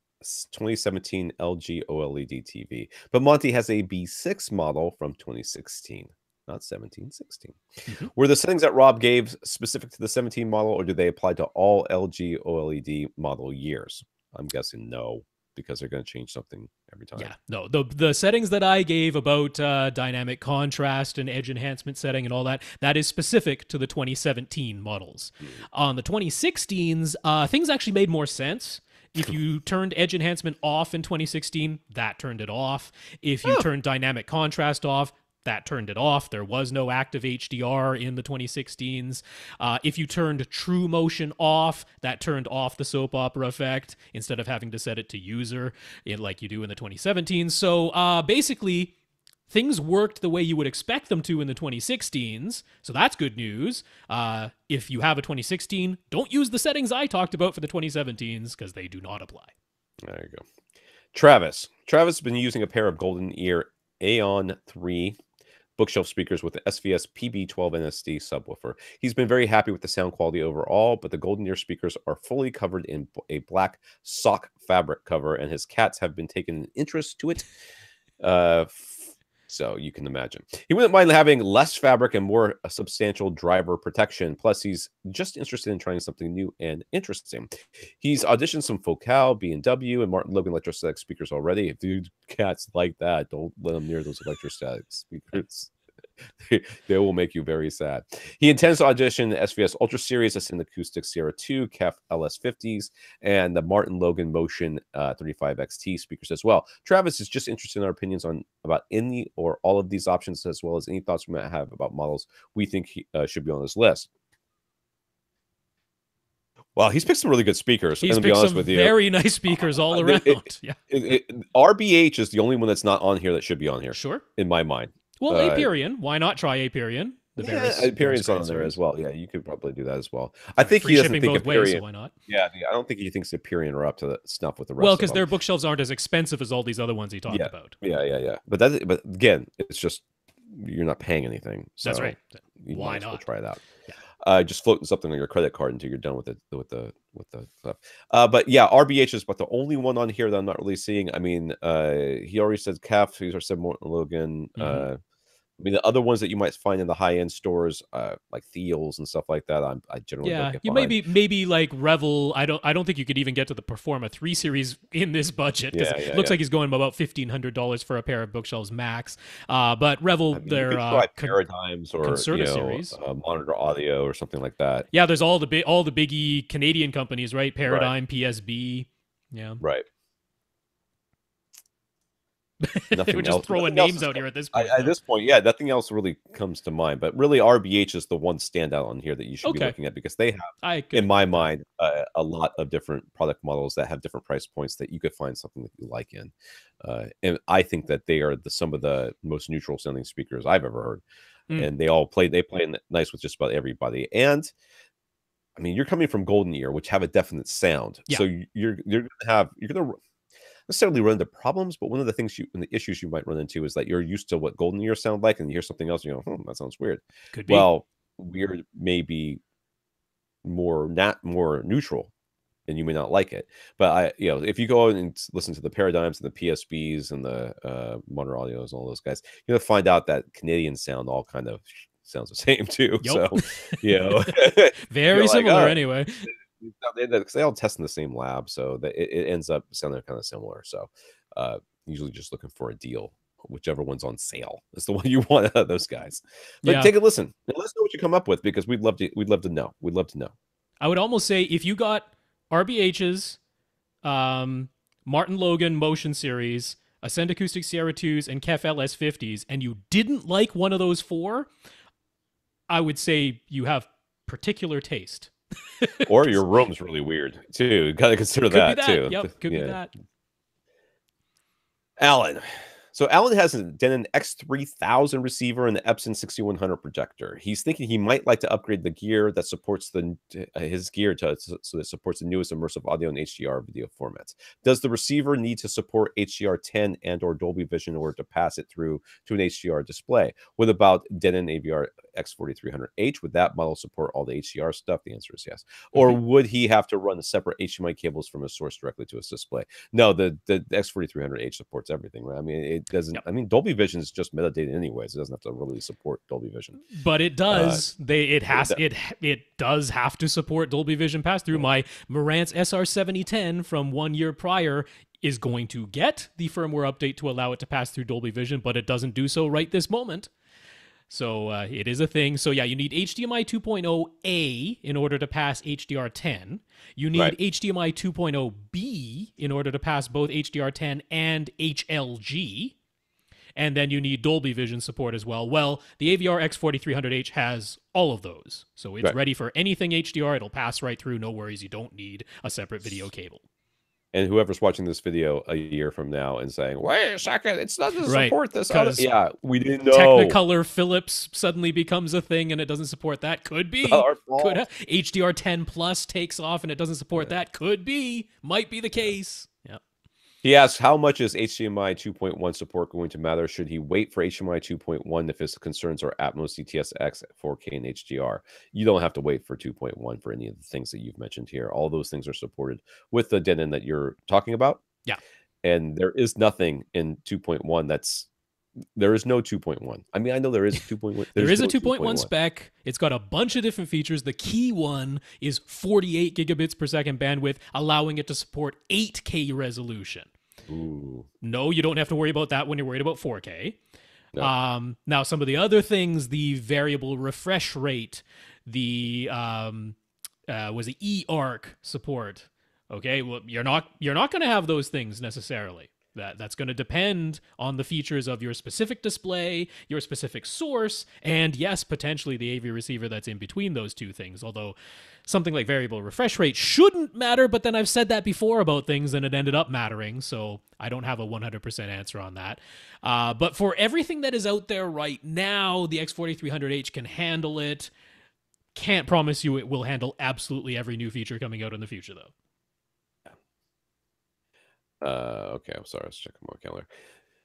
2017 LG OLED TV. But Monty has a B6 model from 2016. Not 17, 16. Mm-hmm. Were the settings that Rob gave specific to the 17 model, or do they apply to all LG OLED model years? I'm guessing no, because they're going to change something every time. Yeah, no. The settings that I gave about dynamic contrast and edge enhancement setting and all that, that is specific to the 2017 models. Mm-hmm. On the 2016s, things actually made more sense. If you turned edge enhancement off in 2016, that turned it off. If you turned dynamic contrast off, that turned it off. There was no active HDR in the 2016s. If you turned true motion off, that turned off the soap opera effect instead of having to set it to user like you do in the 2017s. So basically, things worked the way you would expect them to in the 2016s. So that's good news. If you have a 2016, don't use the settings I talked about for the 2017s because they do not apply. There you go. Travis has been using a pair of Golden Ear Aeon 3 bookshelf speakers with the SVS PB12 NSD subwoofer. He's been very happy with the sound quality overall, but the Golden Ear speakers are fully covered in a black sock fabric cover, and his cats have been taking an interest to it. So you can imagine. He wouldn't mind having less fabric and more substantial driver protection. Plus, he's just interested in trying something new and interesting. He's auditioned some Focal, B&W, and Martin Logan electrostatic speakers already. If dude cats like that, don't let them near those electrostatic speakers. They will make you very sad. He intends to audition the SVS Ultra Series, Ascend Acoustic Sierra 2, KEF LS50s, and the Martin Logan Motion 35XT speakers as well. Travis is just interested in our opinions about any or all of these options, as well as any thoughts we might have about models we think should be on this list. Well, he's picked some really good speakers. He's picked some very nice speakers all around. RBH is the only one that's not on here that should be on here. Sure. In my mind. Well, Aperion. Why not try Aperion? The Yeah, Varys Hyperion's on there series. as well. Yeah, you could probably do that as well. I think Free he doesn't shipping think both ways, so Hyperion. why not? Yeah, I don't think he thinks Hyperion are up to the snuff with the Well, rest of because them. their bookshelves aren't as expensive as all these other ones he talked Yeah, about. yeah. But again, it's just you're not paying anything. So That's right. You Why might as well not? try it out. Yeah. Just floating something on your credit card until you're done with the stuff. But yeah, RBH is but the only one on here that I'm not really seeing. I mean, he already said Calf. He said Morton Logan. I mean, the other ones that you might find in the high end stores, like Theals and stuff like that, I generally don't get You behind. maybe like Revel. I don't think you could even get to the Performa 3 series in this budget because it looks like he's going about $1,500 for a pair of bookshelves max. But Revel, I mean, their you could try Paradigms or Concerta series. Monitor Audio or something like that. Yeah, there's all the biggie Canadian companies, right? Paradigm, PSB. Yeah. Right. We're just throwing names out here at this point. At this point, yeah, nothing else really comes to mind. But really, RBH is the one standout on here that you should be looking at because they have, in my mind, a lot of different product models that have different price points that you could find something that you like in. And I think that they are some of the most neutral sounding speakers I've ever heard. And they play nice with just about everybody. And I mean, you're coming from Golden Ear, which have a definite sound. Yeah. So you're gonna necessarily run into problems, but one of the things the issues you might run into is that you're used to what Golden Ear sound like, and you hear something else, and you go, that sounds weird. Could be. Well, weird may be more neutral, and you may not like it. But if you go and listen to the Paradigms and the PSBs and the Monitor Audios and all those guys, you're gonna find out that Canadian sound all kind of sounds the same too. Yep. So very similar anyway. They all test in the same lab, so that it ends up sounding kind of similar. So usually just looking for a deal, whichever one's on sale is the one you want out of those guys. But take a listen and let us know what you come up with because we'd love to know. We'd love to know. I would almost say if you got RBH's Martin Logan Motion Series, Ascend Acoustic Sierra 2s, and Kef LS50s, and you didn't like one of those four, I would say you have particular taste. Or your room's really weird too. You gotta consider that too. Yep, could be that. Alan. So Alan has a Denon X3000 receiver and the Epson 6100 projector. He's thinking he might like to upgrade the gear that supports his gear so that it supports the newest immersive audio and HDR video formats. Does the receiver need to support HDR10 and/or Dolby Vision in order to pass it through to an HDR display? What about Denon AVR X4300H? Would that model support all the HDR stuff? The answer is yes. Or would he have to run separate HDMI cables from his source directly to his display? No, the X4300H supports everything, right? I mean, it doesn't. I mean, Dolby Vision is just metadata anyways. It doesn't have to really support Dolby Vision, but it does. It does have to support Dolby Vision pass through. My Marantz SR7010 from 1 year prior is going to get the firmware update to allow it to pass through Dolby Vision, but it doesn't do so right this moment. So it is a thing. So yeah, you need HDMI 2.0A in order to pass HDR10. You need HDMI 2.0B in order to pass both HDR10 and HLG. And then you need Dolby Vision support as well. Well, the AVR X4300H has all of those. So it's ready for anything HDR. It'll pass right through. No worries. You don't need a separate video cable. And whoever's watching this video a year from now and saying, wait a second, it's not to support this other. Yeah, we didn't know. Technicolor Philips suddenly becomes a thing and it doesn't support that. Could be. HDR10 Plus takes off and it doesn't support that. Could be. Might be the case. Yeah. He asks, how much is HDMI 2.1 support going to matter? Should he wait for HDMI 2.1 if his concerns are Atmos, DTS-X, 4K, and HDR? You don't have to wait for 2.1 for any of the things that you've mentioned here. All those things are supported with the Denon that you're talking about. Yeah. And there is nothing in 2.1 there is no 2.1. I mean, I know there is 2.1. There is a 2.1 spec. It's got a bunch of different features. The key one is 48 gigabits per second bandwidth, allowing it to support 8K resolution. Ooh. No, you don't have to worry about that when you're worried about 4K. No. Now, some of the other things, the variable refresh rate, the was the eARC support. Okay, well, you're not going to have those things necessarily. That's going to depend on the features of your specific display, your specific source, and yes, potentially the AV receiver that's in between those two things. Although something like variable refresh rate shouldn't matter, but then I've said that before about things and it ended up mattering, so I don't have a 100% answer on that. But for everything that is out there right now, the X4300H can handle it. Can't promise you it will handle absolutely every new feature coming out in the future, though. Okay, I'm sorry. Let's check my calendar.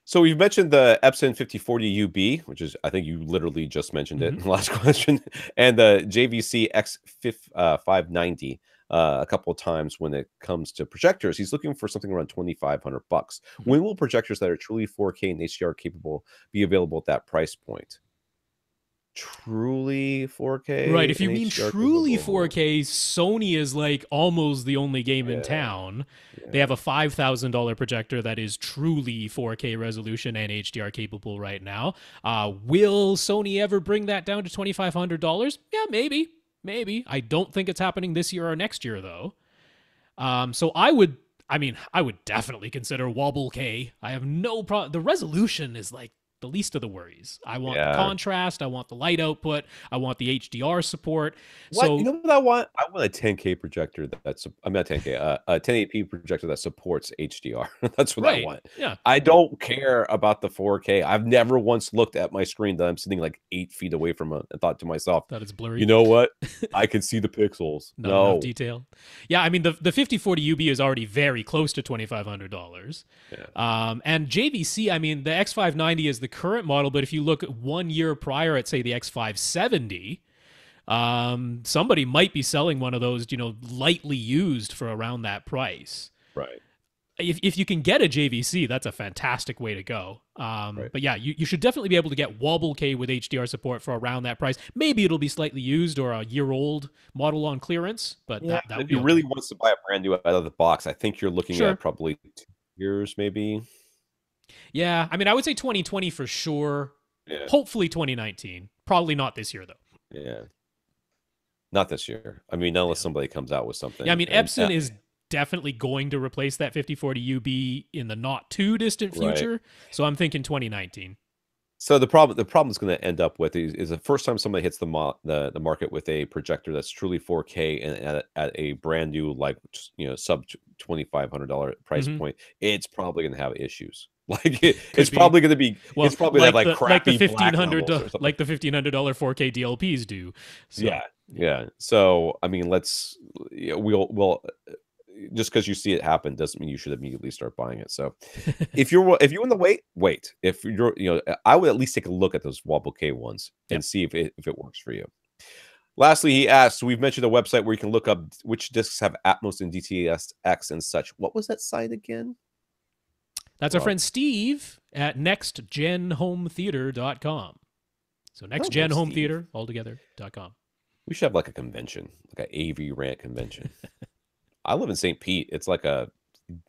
So we've mentioned the Epson 5040 UB, which is, I think you literally just mentioned it in the last question, and the JVC X590 a couple of times when it comes to projectors. He's looking for something around $2,500. When will projectors that are truly 4K and HDR capable be available at that price point? Truly 4K, right? If you and mean HDR truly capable. 4K, Sony is like almost the only game in town. They have a $5,000 projector that is truly 4K resolution and HDR capable right now. Will Sony ever bring that down to $2,500? Yeah, maybe. I don't think it's happening this year or next year though. So I would definitely consider Wobble K. I have no problem. The resolution is like the least of the worries. I want the contrast. I want the light output. I want the HDR support. So you know what I want? I want a 10K projector that's, I'm not 10K, a 1080p projector that supports HDR. That's what I want. Yeah. I don't care about the 4K. I've never once looked at my screen that I'm sitting like 8 feet away from it and thought to myself, that is blurry. You know what? I can see the pixels. Not enough detail. Yeah, I mean, the 5040 UB is already very close to $2,500. Yeah. And JVC, I mean, the X590 is the current model, but if you look at 1 year prior at, say, the X570, somebody might be selling one of those, lightly used for around that price. Right. If you can get a JVC, that's a fantastic way to go. But yeah, you should definitely be able to get Wobble K with HDR support for around that price. Maybe it'll be slightly used or a year-old model on clearance, but that would if be you really wants to buy a brand new out of the box, I think you're looking at probably 2 years, maybe. Yeah, I mean, I would say 2020 for sure. Yeah. Hopefully 2019. Probably not this year, though. Yeah. Not this year. I mean, unless somebody comes out with something. Yeah, I mean, Epson is definitely going to replace that 5040 UB in the not too distant future. Right. So I'm thinking 2019. So the problem is going to end up with is the first time somebody hits the market with a projector that's truly 4K and at a brand new, like, sub $2,500 price point, it's probably going to have issues. Like it's probably going to be, it's probably like crappy the $1,500 like the $1,500 4K DLPs do. So, yeah. So I mean, we'll just because you see it happen doesn't mean you should immediately start buying it. So if you want to wait. If you're, I would at least take a look at those Wobble K ones and see if it works for you. Lastly, he asked, we've mentioned a website where you can look up which discs have Atmos and DTS:X and such. What was that site again? That's our friend Steve at nextgenhometheater.com. So nextgenhometheater altogether.com. We should have like a convention, like an AV Rant convention. I live in St. Pete. It's like a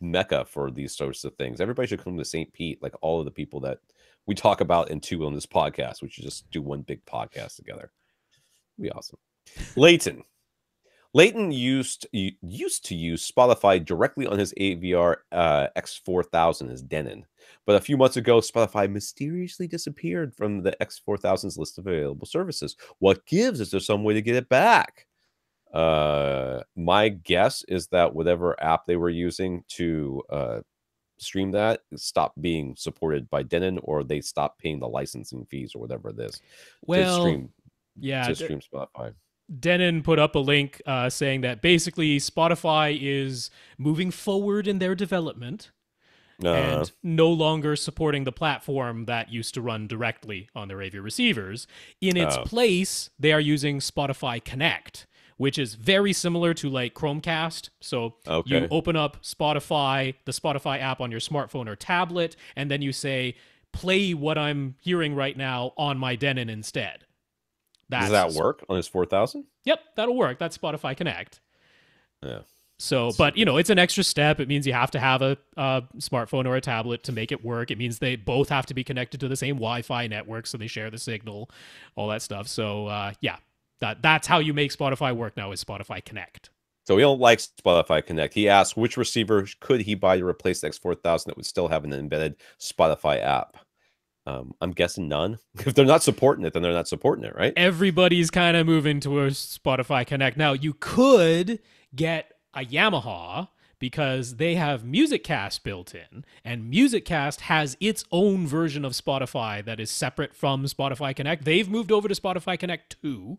mecca for these sorts of things. Everybody should come to St. Pete, like all of the people that we talk about on this podcast. We should just do one big podcast together. It'd be awesome. Leighton used to use Spotify directly on his AVR X4000, his Denon. But a few months ago, Spotify mysteriously disappeared from the X4000's list of available services. What gives? Is there some way to get it back? My guess is that whatever app they were using to stream that stopped being supported by Denon, or they stopped paying the licensing fees or whatever it is to stream Spotify. Denon put up a link saying that basically Spotify is moving forward in their development and no longer supporting the platform that used to run directly on their AV receivers. In its place, they are using Spotify Connect, which is very similar to like Chromecast. So you open up Spotify, the Spotify app on your smartphone or tablet, and then you say, play what I'm hearing right now on my Denon instead. Does that work on his 4000? Yep, that'll work. That's Spotify Connect. Yeah. So, but it's an extra step. It means you have to have a smartphone or a tablet to make it work. It means they both have to be connected to the same Wi-Fi network, so they share the signal, all that stuff. So, that's how you make Spotify work now, is Spotify Connect. So he don't like Spotify Connect. He asked which receiver could he buy to replace the X4000 that would still have an embedded Spotify app. I'm guessing none. If they're not supporting it, then they're not supporting it, right? Everybody's kind of moving to a Spotify Connect. Now, you could get a Yamaha because they have MusicCast built in, and MusicCast has its own version of Spotify that is separate from Spotify Connect. They've moved over to Spotify Connect too,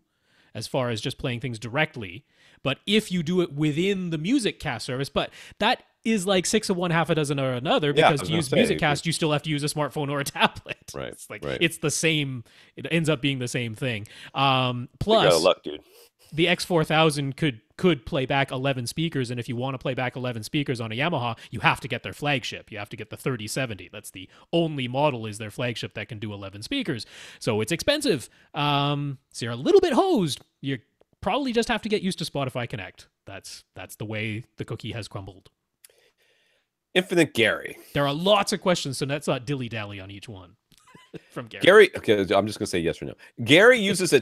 as far as just playing things directly. But if you do it within the MusicCast service, but that is like 6 of one, half a dozen or another, because to use MusicCast, you still have to use a smartphone or a tablet. Right. It's like it's the same. It ends up being the same thing. Plus, luck, dude. The X4000 could play back 11 speakers, and if you want to play back 11 speakers on a Yamaha, you have to get their flagship. You have to get the 3070. That's the only model is their flagship that can do 11 speakers. So it's expensive. So you're a little bit hosed. You probably just have to get used to Spotify Connect. That's the way the cookie has crumbled. Infinite Gary. There are lots of questions, so let's not dilly-dally on each one. From Gary. Okay, I'm just going to say yes or no. Gary uses a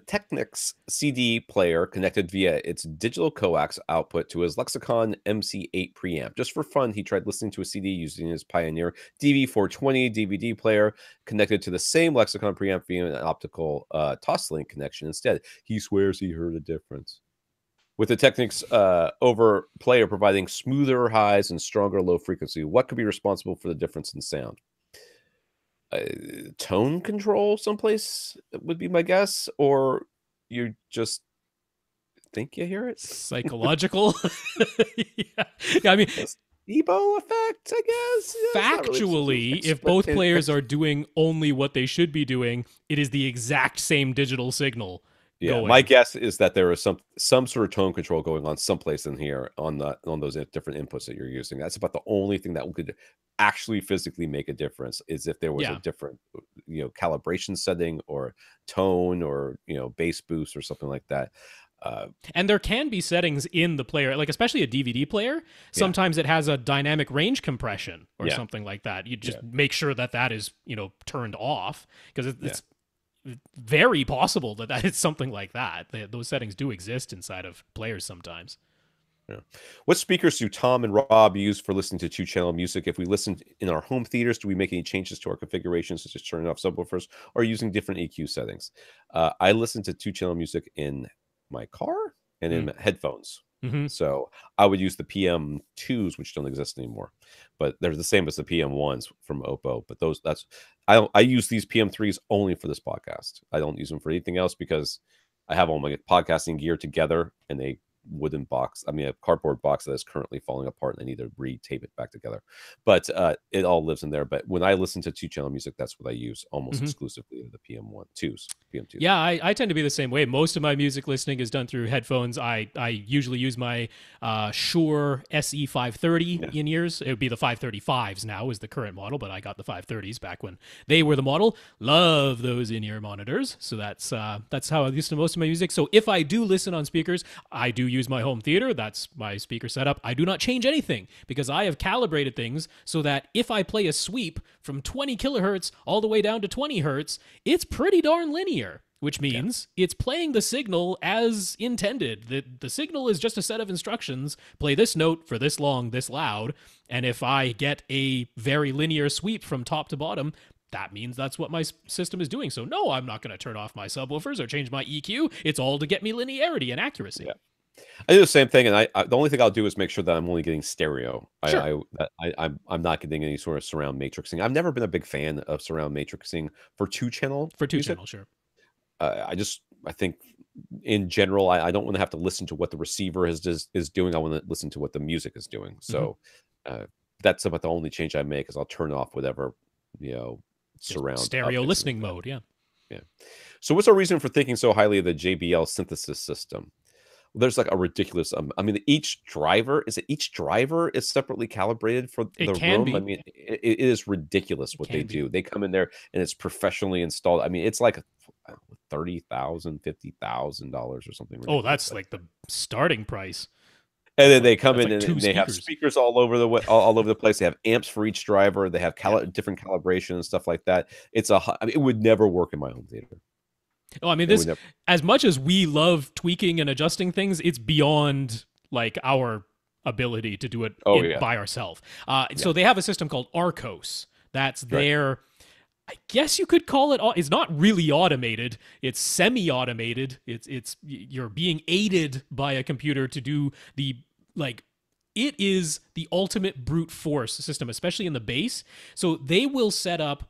Technics CD player connected via its digital coax output to his Lexicon MC8 preamp. Just for fun, he tried listening to a CD using his Pioneer DV420 DVD player connected to the same Lexicon preamp via an optical Toslink connection instead. He swears he heard a difference. With the Technics over player providing smoother highs and stronger low frequency, what could be responsible for the difference in sound? Tone control someplace would be my guess, or you just think you hear it? Psychological. Yeah, I mean, placebo effect, I guess. Factually, really if both players are doing only what they should be doing, it is the exact same digital signal. Yeah, my guess is that there is some sort of tone control going on someplace in here on those different inputs that you're using. That's about the only thing that could actually physically make a difference, is if there was a different, calibration setting or tone or, bass boost or something like that. And there can be settings in the player, like especially a DVD player. Sometimes it has a dynamic range compression or something like that. You just make sure that is, turned off, because it's very possible that it's something like that. Those settings do exist inside of players sometimes. Yeah. What speakers do Tom and Rob use for listening to 2-channel music? If we listen in our home theaters, do we make any changes to our configurations, such as turning off subwoofers or using different EQ settings? I listen to 2-channel music in my car and in headphones. Mm-hmm. So I would use the PM2s, which don't exist anymore, but they're the same as the PM1s from Oppo. But I use these PM3s only for this podcast. I don't use them for anything else, because I have all my podcasting gear together in a a cardboard box that is currently falling apart, and I need to re-tape it back together. But it all lives in there. But when I listen to 2-channel music, that's what I use almost exclusively, the PM2s. Yeah, I tend to be the same way. Most of my music listening is done through headphones. I usually use my Shure SE530 in-ears. It would be the 535s now is the current model, but I got the 530s back when they were the model. Love those in-ear monitors. So that's how I listen to most of my music. So if I do listen on speakers, I do use my home theater. That's my speaker setup. I do not change anything, because I have calibrated things so that if I play a sweep from 20 kilohertz all the way down to 20 hertz, it's pretty darn linear, which means it's playing the signal as intended. The signal is just a set of instructions. Play this note for this long, this loud. And if I get a very linear sweep from top to bottom, that means that's what my system is doing. So no, I'm not going to turn off my subwoofers or change my EQ. It's all to get me linearity and accuracy. Yeah. I do the same thing, and I the only thing I'll do is make sure that I'm only getting stereo. Sure. I'm not getting any sort of surround matrixing. I've never been a big fan of surround matrixing for 2-channel. For 2-channel, sure. I think in general, I don't want to have to listen to what the receiver is doing. I want to listen to what the music is doing. So that's about the only change I make, is I'll turn off whatever surround stereo listening mode. Yeah. So what's our reason for thinking so highly of the JBL synthesis system? There's like a ridiculous. Each driver is separately calibrated for the room. Be. I mean, it is ridiculous what they do. They come in there and it's professionally installed. I mean, it's like $30,000, $50,000 or something. Oh, that's like the starting price. And then they come in and they have speakers all over the place. They have amps for each driver. They have different calibration and stuff like that. It would never work in my home theater. Oh, I mean, And we this, never, as much as we love tweaking and adjusting things, it's beyond like our ability to do it oh yeah, by ourselves. yeah, So they have a system called Arcos. That's right, their, I guess you could call it. It's not really automated. It's semi-automated. It's you're being aided by a computer to do the like. It is the ultimate brute force system, especially in the base. So they will set up.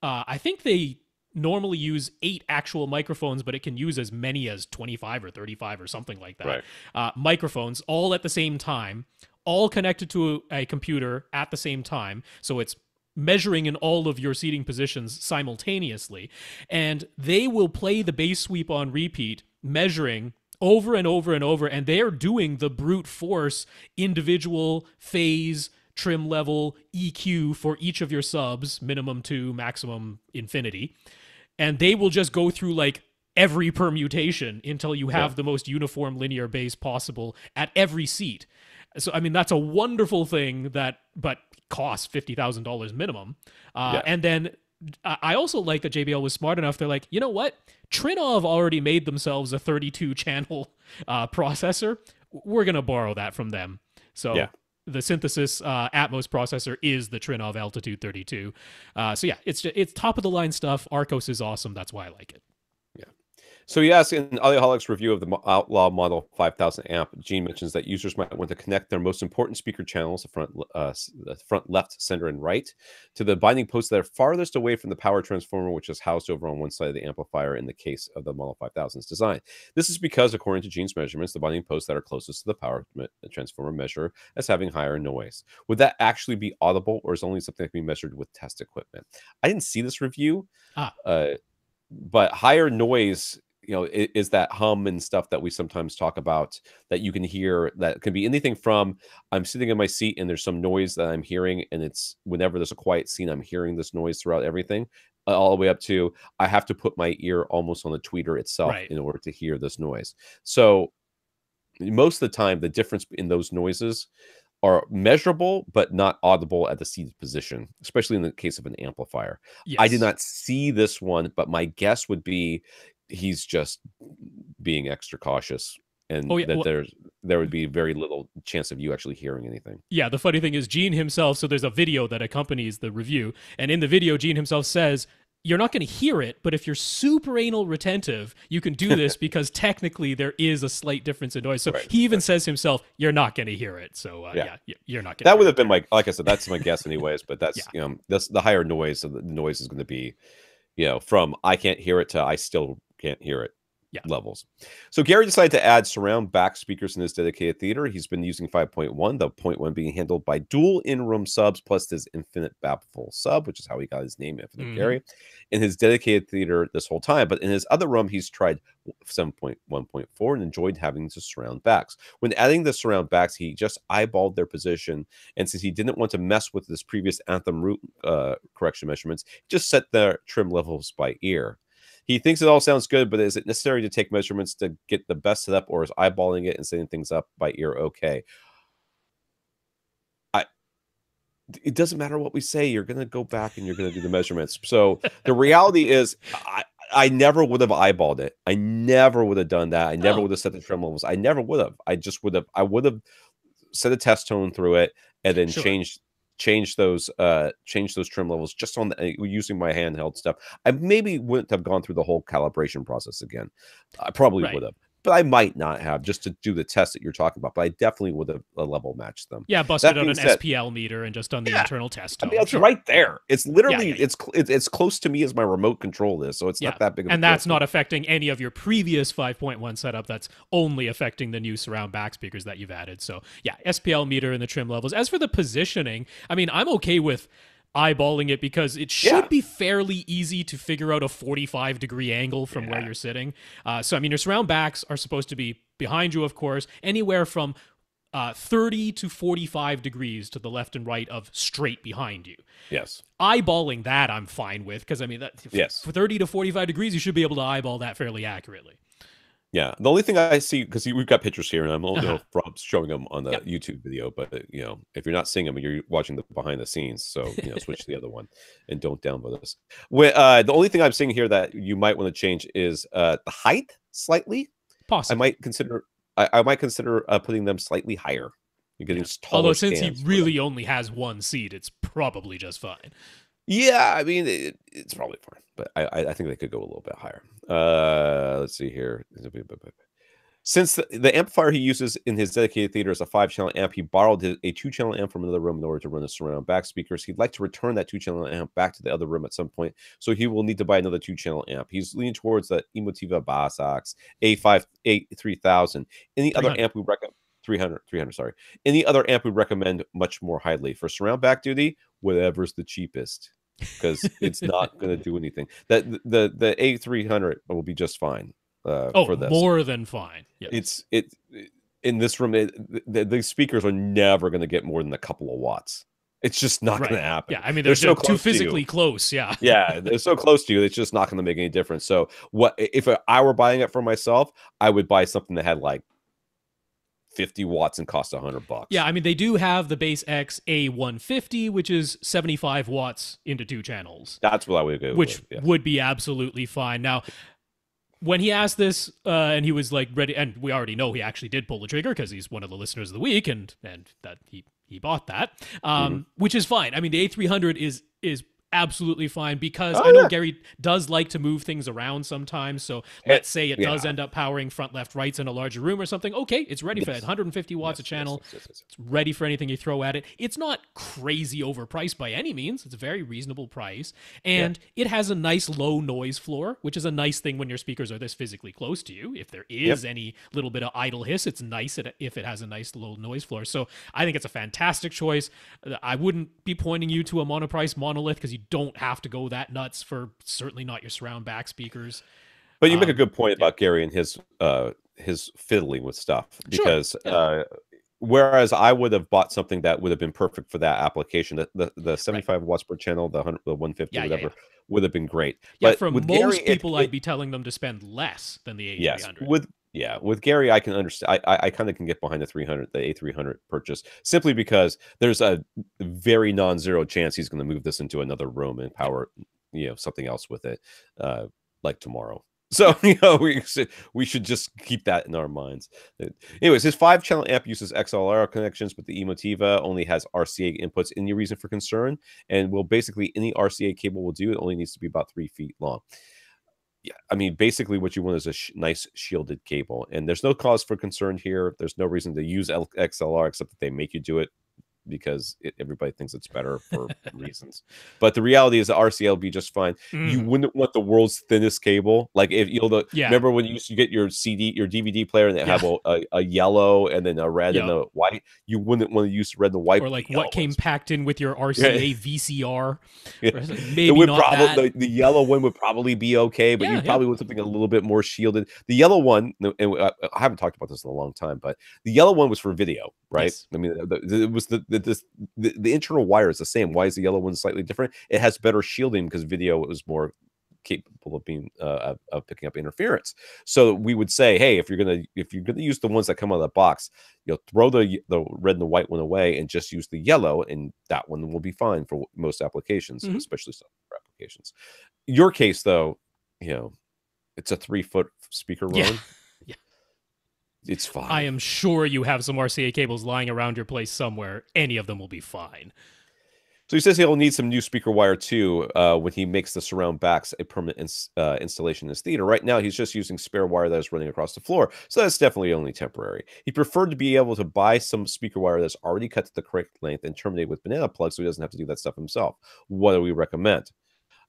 I think they normally use 8 actual microphones, but it can use as many as 25 or 35 or something like that. Microphones all at the same time, all connected to a computer at the same time. So it's measuring in all of your seating positions simultaneously. And they will play the bass sweep on repeat, measuring over and over and over. And they're doing the brute force individual phase, trim level, EQ for each of your subs, minimum 2, maximum infinity. And they will just go through like every permutation until you have the most uniform linear bass possible at every seat. So, I mean, that's a wonderful thing but costs $50,000 minimum. And then I also like that JBL was smart enough. They're like, you know what? Trinov already made themselves a 32 channel processor. We're going to borrow that from them. So the Synthesis Atmos processor is the Trinov Altitude 32. So yeah, it's top of the line stuff. Arcos is awesome. That's why I like it. So he asks in Audioholic's review of the Outlaw Model 5000 amp, Gene mentions that users might want to connect their most important speaker channels, the front left, center, and right, to the binding posts that are farthest away from the power transformer, which is housed over on one side of the amplifier in the case of the Model 5000's design. This is because, according to Gene's measurements, the binding posts that are closest to the power transformer measure as having higher noise. Would that actually be audible, or is it only something that can be measured with test equipment? I didn't see this review, but higher noise, is that hum and stuff that we sometimes talk about that you can hear. That can be anything from I'm sitting in my seat and there's some noise that I'm hearing, and it's whenever there's a quiet scene, I'm hearing this noise throughout everything, all the way up to I have to put my ear almost on the tweeter itself in order to hear this noise. So most of the time, the difference in those noises are measurable but not audible at the seated position, especially in the case of an amplifier. I did not see this one, but my guess would be he's just being extra cautious, and that there would be very little chance of you actually hearing anything. Yeah, the funny thing is Gene himself, so there's a video that accompanies the review, and in the video Gene himself says, you're not going to hear it, but if you're super anal retentive, you can do this because technically there is a slight difference in noise. So he even says himself, you're not going to hear it. So you're not going to. That would have been like I said, that's my guess anyways, but that's, that's the higher noise. So the noise is going to be, from I can't hear it to I still can't hear it levels. So Gary decided to add surround back speakers in his dedicated theater. He's been using 5.1, the 0.1 being handled by dual in-room subs plus his infinite baffle sub, which is how he got his name, Infinite Gary, in his dedicated theater this whole time. But in his other room, he's tried 7.1.4 and enjoyed having the surround backs. When adding the surround backs, he just eyeballed their position. And since he didn't want to mess with his previous Anthem root correction measurements, he just set their trim levels by ear. He thinks it all sounds good, but is it necessary to take measurements to get the best setup, or is eyeballing it and setting things up by ear okay? It doesn't matter what we say. You're going to go back and you're going to do the measurements. So the reality is I never would have eyeballed it. I never would have done that. I never would have set the trim levels. I never would have. I would have set a test tone through it and then change those trim levels just on using my handheld stuff. I maybe wouldn't have gone through the whole calibration process again. I probably would have, but I might not have, just to do the test that you're talking about. But I definitely would have level matched them. Yeah, busted out an SPL meter and just done the internal test tone. I mean, it's right there. It's literally it's close to me as my remote control is, so it's not that big of a and that's not affecting any of your previous 5.1 setup. That's only affecting the new surround back speakers that you've added. So yeah, SPL meter and the trim levels. As for the positioning, I mean, I'm okay with eyeballing it because it should be fairly easy to figure out a 45-degree angle from where you're sitting. So, I mean, your surround backs are supposed to be behind you, of course, anywhere from 30 to 45 degrees to the left and right of straight behind you. Yes. Eyeballing that I'm fine with because, I mean, that 30 to 45 degrees, you should be able to eyeball that fairly accurately. Yeah, the only thing I see, because we've got pictures here, and I don't know Uh-huh. if Rob's showing them on the Yep. YouTube video, but if you're not seeing them, you're watching the behind the scenes. So switch to the other one, and don't download this. The only thing I'm seeing here that you might want to change is the height slightly. I Possibly. might consider. I might consider putting them slightly higher. You're getting taller Although since he stands for them. really only has one seat, it's probably just fine. Yeah, I mean it's probably fine, but I think they could go a little bit higher. Let's see here. Since the amplifier he uses in his dedicated theater is a 5-channel amp, he borrowed a 2-channel amp from another room in order to run the surround back speakers. He'd like to return that 2-channel amp back to the other room at some point, so he will need to buy another 2-channel amp. He's leaning towards the Emotiva Bassax A3000. Any other amp we recommend? 300, sorry. Any other amp we recommend much more highly for surround back duty? Whatever's the cheapest, because it's not going to do anything. That the A300 will be just fine. For this, more than fine. Yes. It's in this room. The speakers are never going to get more than a couple of watts. It's just not going to happen. Yeah, I mean they're so too physically close. Yeah, yeah, they're so close to you. It's just not going to make any difference. So, what if I were buying it for myself? I would buy something that had like 50 watts and cost $100. Yeah, I mean they do have the Bass X A150, which is 75 watts into 2 channels. That's what I would go which with. Yeah. would be absolutely fine. Now, when he asked this, and he was like ready, and we already know he actually did pull the trigger because he's one of the listeners of the week, and that he bought that, which is fine. I mean, the A300 is absolutely fine because I know Gary does like to move things around sometimes. So let's say it does end up powering front, left, rights in a larger room or something. Okay, it's ready for that. 150 watts a channel. It's ready for anything you throw at it. It's not crazy overpriced by any means. It's a very reasonable price. And it has a nice low noise floor, which is a nice thing when your speakers are this physically close to you. If there is any little bit of idle hiss, it's nice if it has a nice low noise floor. So I think it's a fantastic choice. I wouldn't be pointing you to a monoprice monolith because you don't have to go that nuts for certainly not your surround back speakers. But you make a good point about Gary and his fiddling with stuff, because whereas I would have bought something that would have been perfect for that application, the 75 watts per channel, the 150 whatever would have been great. Yeah, but for with most Gary, people, I'd be telling them to spend less than the A300. With Gary, I can understand. I kind of can get behind the A300 purchase, simply because there's a very non-zero chance he's going to move this into another room and power, something else with it, like tomorrow. So we should just keep that in our minds. Anyways, his 5-channel amp uses XLR connections, but the Emotiva only has RCA inputs. Any reason for concern? And basically any RCA cable will do. It only needs to be about 3 feet long. Yeah, I mean, basically what you want is a nice shielded cable, and there's no cause for concern here. There's no reason to use XLR except that they make you do it because everybody thinks it's better for reasons. But the reality is the RCA will be just fine. You wouldn't want the world's thinnest cable. Like if remember when you used to get your DVD player and they have a yellow and then a red and a white. You wouldn't want to use the red and the white. Or like what came packed in with your RCA VCR. Maybe it would not the yellow one would probably be okay, but you probably want something a little bit more shielded. The yellow one, and I haven't talked about this in a long time, but the yellow one was for video, right? Yes. I mean, it was the internal wire is the same. Why is the yellow one slightly different? It has better shielding because video was more capable of being of picking up interference. So we would say, hey, if you're gonna use the ones that come out of the box, throw the red and the white one away and just use the yellow, and that one will be fine for most applications, especially some applications. Your case, though, it's a 3-foot speaker run. It's fine. I am sure you have some RCA cables lying around your place somewhere. Any of them will be fine. So he says he'll need some new speaker wire too when he makes the surround backs a permanent installation in his theater. Right now, he's just using spare wire that is running across the floor, so that's definitely only temporary. He preferred to be able to buy some speaker wire that's already cut to the correct length and terminate with banana plugs, so he doesn't have to do that stuff himself. What do we recommend?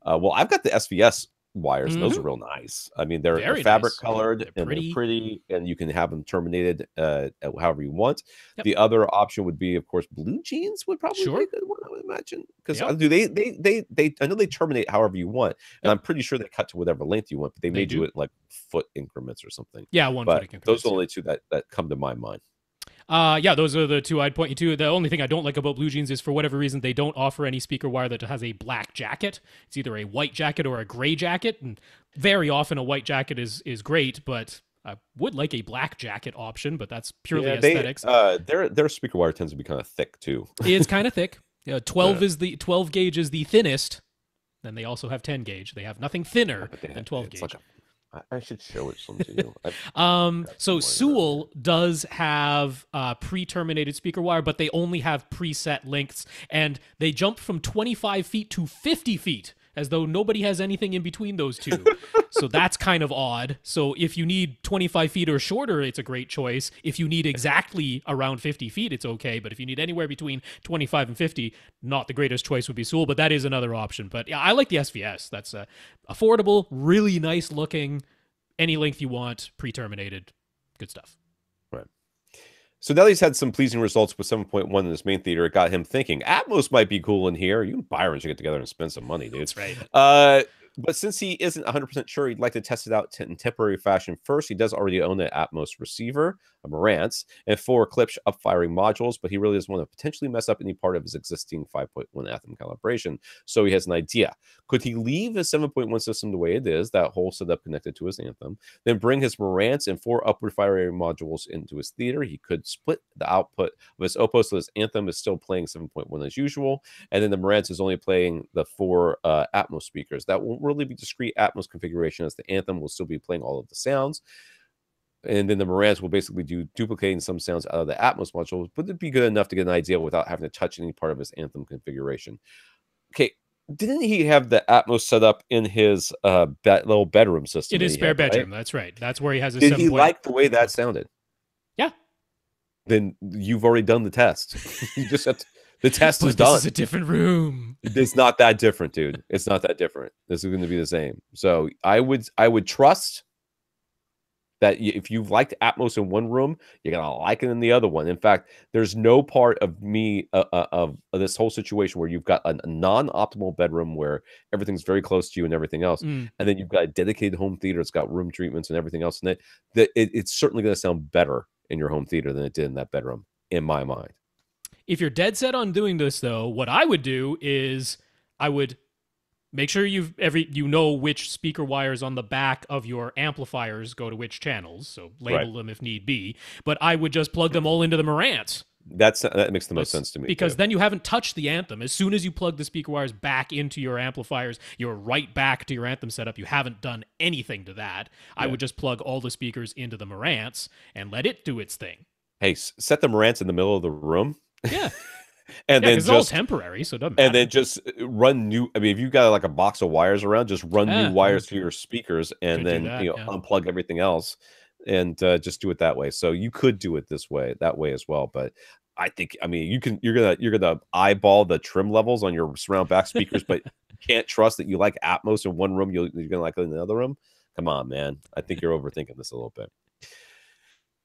Well, I've got the SVS wires, and those are real nice. I mean, they're fabric colored and they're pretty, and you can have them terminated however you want. The other option would be, of course, blue jeans would probably be a good one, I would imagine, because they I know they terminate however you want, and I'm pretty sure they cut to whatever length you want, but they may do it in like foot increments or something. Yeah, 1 foot increments. Those are the only two that come to my mind. Those are the two I'd point you to. The only thing I don't like about blue jeans is, for whatever reason, they don't offer any speaker wire that has a black jacket. It's either a white jacket or a gray jacket, and very often a white jacket is great, but I would like a black jacket option, but that's purely Yeah, aesthetics. Their speaker wire tends to be kind of thick too. It's kind of thick. 12 gauge is the thinnest. Then they also have 10 gauge. They have nothing thinner than 12 gauge. I should show it some to you. So Sewell does have pre-terminated speaker wire, but they only have preset lengths, and they jump from 25 feet to 50 feet, as though nobody has anything in between those two. So that's kind of odd. So if you need 25 feet or shorter, it's a great choice. If you need exactly around 50 feet, it's okay. But if you need anywhere between 25 and 50, not the greatest choice would be Sewell, but that is another option. But yeah, I like the SVS. That's affordable, really nice looking, any length you want, pre-terminated, good stuff. Right. So now he's had some pleasing results with 7.1 in his main theater. It got him thinking, Atmos might be cool in here. You and Byron should get together and spend some money, dude. That's right. But since he isn't 100% sure, he'd like to test it out in temporary fashion first. He does already own an Atmos receiver, a Marantz, and 4 Klipsch up-firing modules, but he really doesn't want to potentially mess up any part of his existing 5.1 Anthem calibration. So he has an idea. Could he leave his 7.1 system the way it is, that whole setup connected to his Anthem, then bring his Marantz and 4 upward-firing modules into his theater? He could split the output of his Oppo so his Anthem is still playing 7.1 as usual, and then the Marantz is only playing the 4 Atmos speakers. That won't really be discrete Atmos configuration, as the Anthem will still be playing all of the sounds. And then the Marantz will basically do duplicating some sounds out of the Atmos module. Would it be good enough to get an idea without having to touch any part of his Anthem configuration? Okay, didn't he have the Atmos set up in his little bedroom system? In his spare bedroom, right? That's right. That's where he has his Did he like the way that sounded? Yeah. Then you've already done the test. You just have to, the test is done. This is a different room. It's not that different, dude. It's not that different. This is going to be the same. So I would trust that if you've liked Atmos in one room, you're going to like it in the other one. In fact, there's no part of me of this whole situation where you've got a non-optimal bedroom where everything's very close to you and everything else. And then you've got a dedicated home theater. It's got room treatments and everything else in it. It's certainly going to sound better in your home theater than it did in that bedroom, in my mind. If you're dead set on doing this, though, what I would do is I would make sure you know which speaker wires on the back of your amplifiers go to which channels, so label them if need be. But I would just plug them all into the Marantz. That makes the most sense to me. Because then you haven't touched the Anthem. As soon as you plug the speaker wires back into your amplifiers, you're right back to your Anthem setup. You haven't done anything to that. Yeah. I would just plug all the speakers into the Marantz and let it do its thing. Hey, set the Marantz in the middle of the room. Yeah. And then it's all temporary, so it doesn't matter. And then just run new. I mean, if you've got like a box of wires around, just run new wires to your speakers, and then unplug everything else, and just do it that way. So you could do it that way as well. But I think, I mean, you're gonna eyeball the trim levels on your surround back speakers, but you can't trust that you like Atmos in one room, you're gonna like it in another room. Come on, man. I think you're overthinking this a little bit.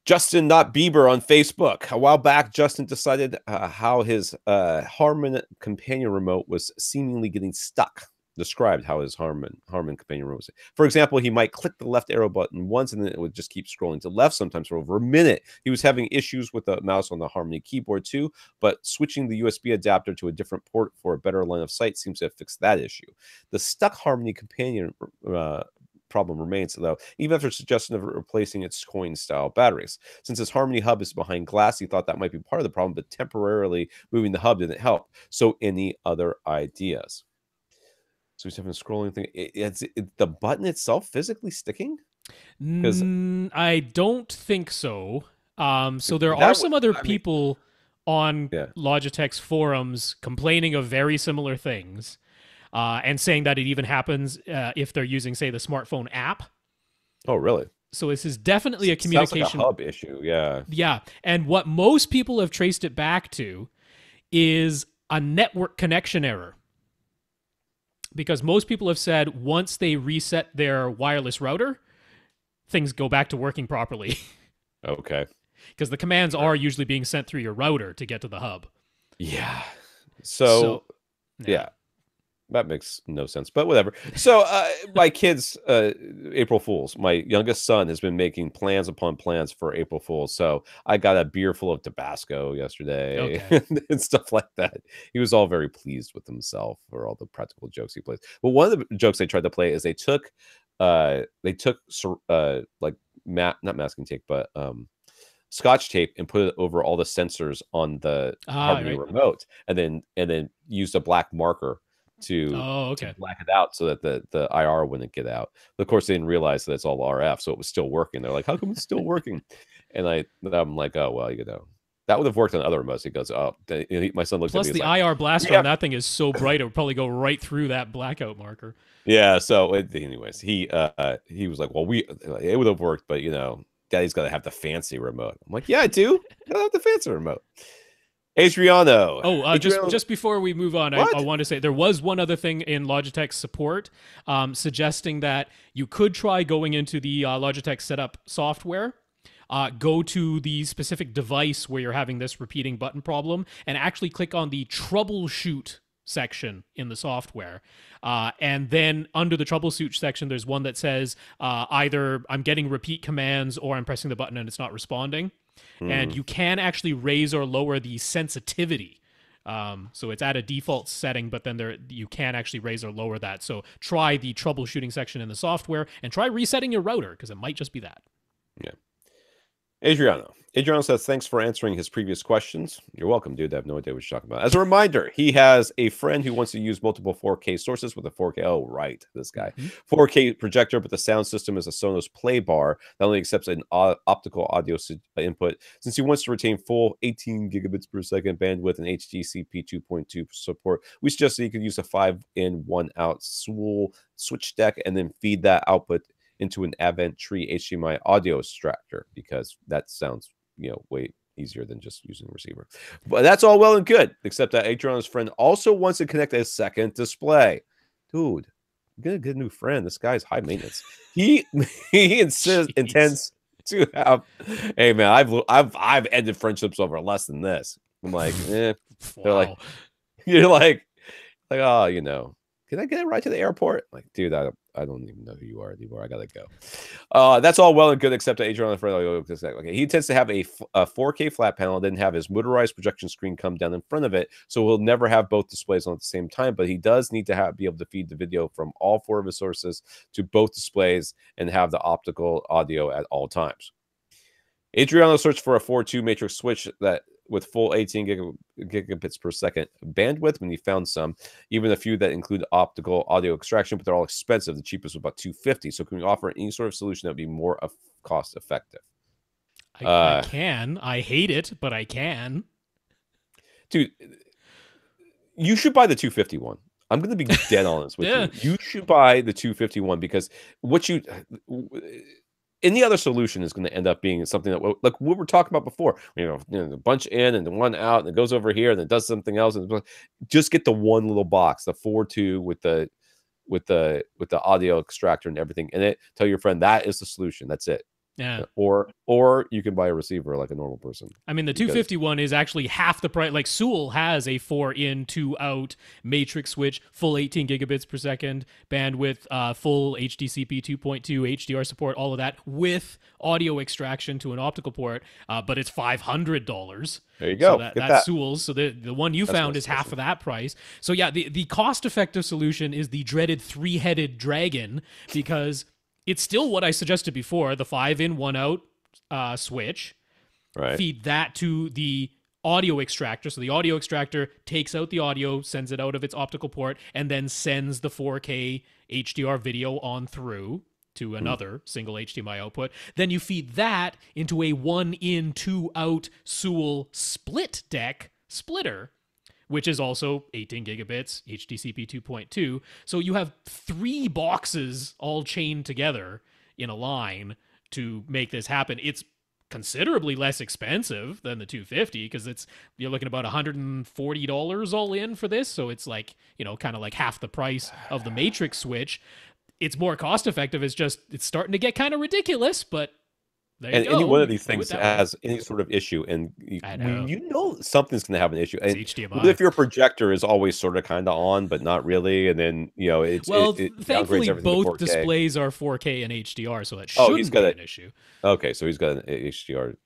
Justin Not Bieber on Facebook. A while back, Justin decided how his Harman companion remote was seemingly getting stuck. Described how his Harman companion remote was. For example, he might click the left arrow button once and then it would just keep scrolling to the left, sometimes for over a minute. He was having issues with the mouse on the Harmony keyboard too, but switching the USB adapter to a different port for a better line of sight seems to have fixed that issue. The stuck Harmony companion problem remains, though, even after suggestion of replacing its coin-style batteries. Since his Harmony hub is behind glass, he thought that might be part of the problem, but temporarily moving the hub didn't help. So any other ideas? So he's having a scrolling thing. It's the button itself physically sticking? I don't think so. So there are some other people on Logitech's forums complaining of very similar things. And saying that it even happens if they're using, say, the smartphone app. Oh, really? So this is definitely a communication... Sounds like a hub issue, yeah. Yeah, and what most people have traced it back to is a network connection error. Because most people have said once they reset their wireless router, things go back to working properly. Okay. Because the commands are usually being sent through your router to get to the hub. Yeah. So yeah. That makes no sense, but whatever. So my kids, April Fools, my youngest son has been making plans upon plans for April Fools. So I got a beer full of Tabasco yesterday and stuff like that. He was all very pleased with himself for all the practical jokes he plays. But one of the jokes they tried to play is they took they took like not masking tape, but Scotch tape and put it over all the sensors on the Harmony remote, and then used a black marker to black it out so that the IR wouldn't get out. But of course, they didn't realize that it's all RF, so it was still working. They're like, "How come it's still working?" And I'm like, "Oh well, that would have worked on other remotes." He goes, "Oh," my son looks at me. Plus, the IR blaster on that thing is so bright it would probably go right through that blackout marker. Yeah. So, anyways, he was like, "Well, it would have worked, but Daddy's got to have the fancy remote." I'm like, "Yeah, I do. I have the fancy remote." Adriano. Oh, just before we move on, I want to say there was one other thing in Logitech support suggesting that you could try going into the Logitech setup software, go to the specific device where you're having this repeating button problem, and actually click on the troubleshoot section in the software. And then under the troubleshoot section, there's one that says either I'm getting repeat commands or I'm pressing the button and it's not responding. And you can actually raise or lower the sensitivity. So it's at a default setting, but then you can actually raise or lower that. So try the troubleshooting section in the software and try resetting your router, because it might just be that. Yeah. Adriano says, thanks for answering his previous questions. You're welcome, dude. I have no idea what you're talking about. As a reminder, he has a friend who wants to use multiple 4K sources with a 4K. Oh, right. This guy. 4K projector, but the sound system is a Sonos Play Bar that only accepts an optical audio input. Since he wants to retain full 18 gigabits per second bandwidth and HDCP 2.2 support, we suggest that he could use a 5-in, 1-out Sewell switch deck and then feed that output into an AVRant tree HDMI audio extractor, because that sounds way easier than just using a receiver. But that's all well and good, except that Adriano's friend also wants to connect a second display. Dude, you're gonna get a new friend. This guy's high maintenance. He intends to have. Hey man, I've ended friendships over less than this. I'm like, Wow. They're like, you're like, oh, can I get it right to the airport? Like, dude, I don't even know who you are anymore. I gotta go. That's all well and good, except that Adrian, okay, he tends to have a 4K flat panel, then have his motorized projection screen come down in front of it, so he'll never have both displays on at the same time. But he does need to be able to feed the video from all 4 of his sources to both displays and have the optical audio at all times. Adriano searched for a 4.2 matrix switch that with full 18 gigabits per second bandwidth when he found some, even a few that include optical audio extraction, but they're all expensive. The cheapest was about $250. So can we offer any sort of solution that would be more cost effective? I can. I hate it, but I can. Dude, you should buy the 251. I'm going to be dead honest with you. You should buy the 251, because any other solution is going to end up being something that, like what we're talking about before, a bunch in and the one out, and it goes over here and it does something else. And just get the one little box, the 4.2 with the audio extractor and everything in it. Tell your friend that is the solution. That's it. Yeah. Or you can buy a receiver like a normal person. I mean, the 251 is actually half the price. Like Sewell has a 4-in, 2-out matrix switch, full 18 gigabits per second bandwidth, full HDCP 2.2 HDR support, all of that with audio extraction to an optical port. But it's $500. There you go. So that's Sewell's. So the one you found is half of that price. So yeah, the cost-effective solution is the dreaded 3-headed dragon, because it's still what I suggested before, the 5-in, 1-out switch. Right. Feed that to the audio extractor. So the audio extractor takes out the audio, sends it out of its optical port, and then sends the 4K HDR video on through to another single HDMI output. Then you feed that into a 1-in, 2-out Sewell split deck splitter, which is also 18 gigabits, HDCP 2.2. So you have 3 boxes all chained together in a line to make this happen. It's considerably less expensive than the 250, because you're looking about $140 all in for this. So it's like, kind of like half the price of the Matrix Switch. It's more cost effective. It's starting to get kind of ridiculous, but any one of these things has any sort of issue, and something's going to have an issue. And it's HDMI. What if your projector is always sort of kind of on, but not really, and then it thankfully both displays are 4K and HDR, so that shouldn't be an issue. Okay, so he's got an HDR.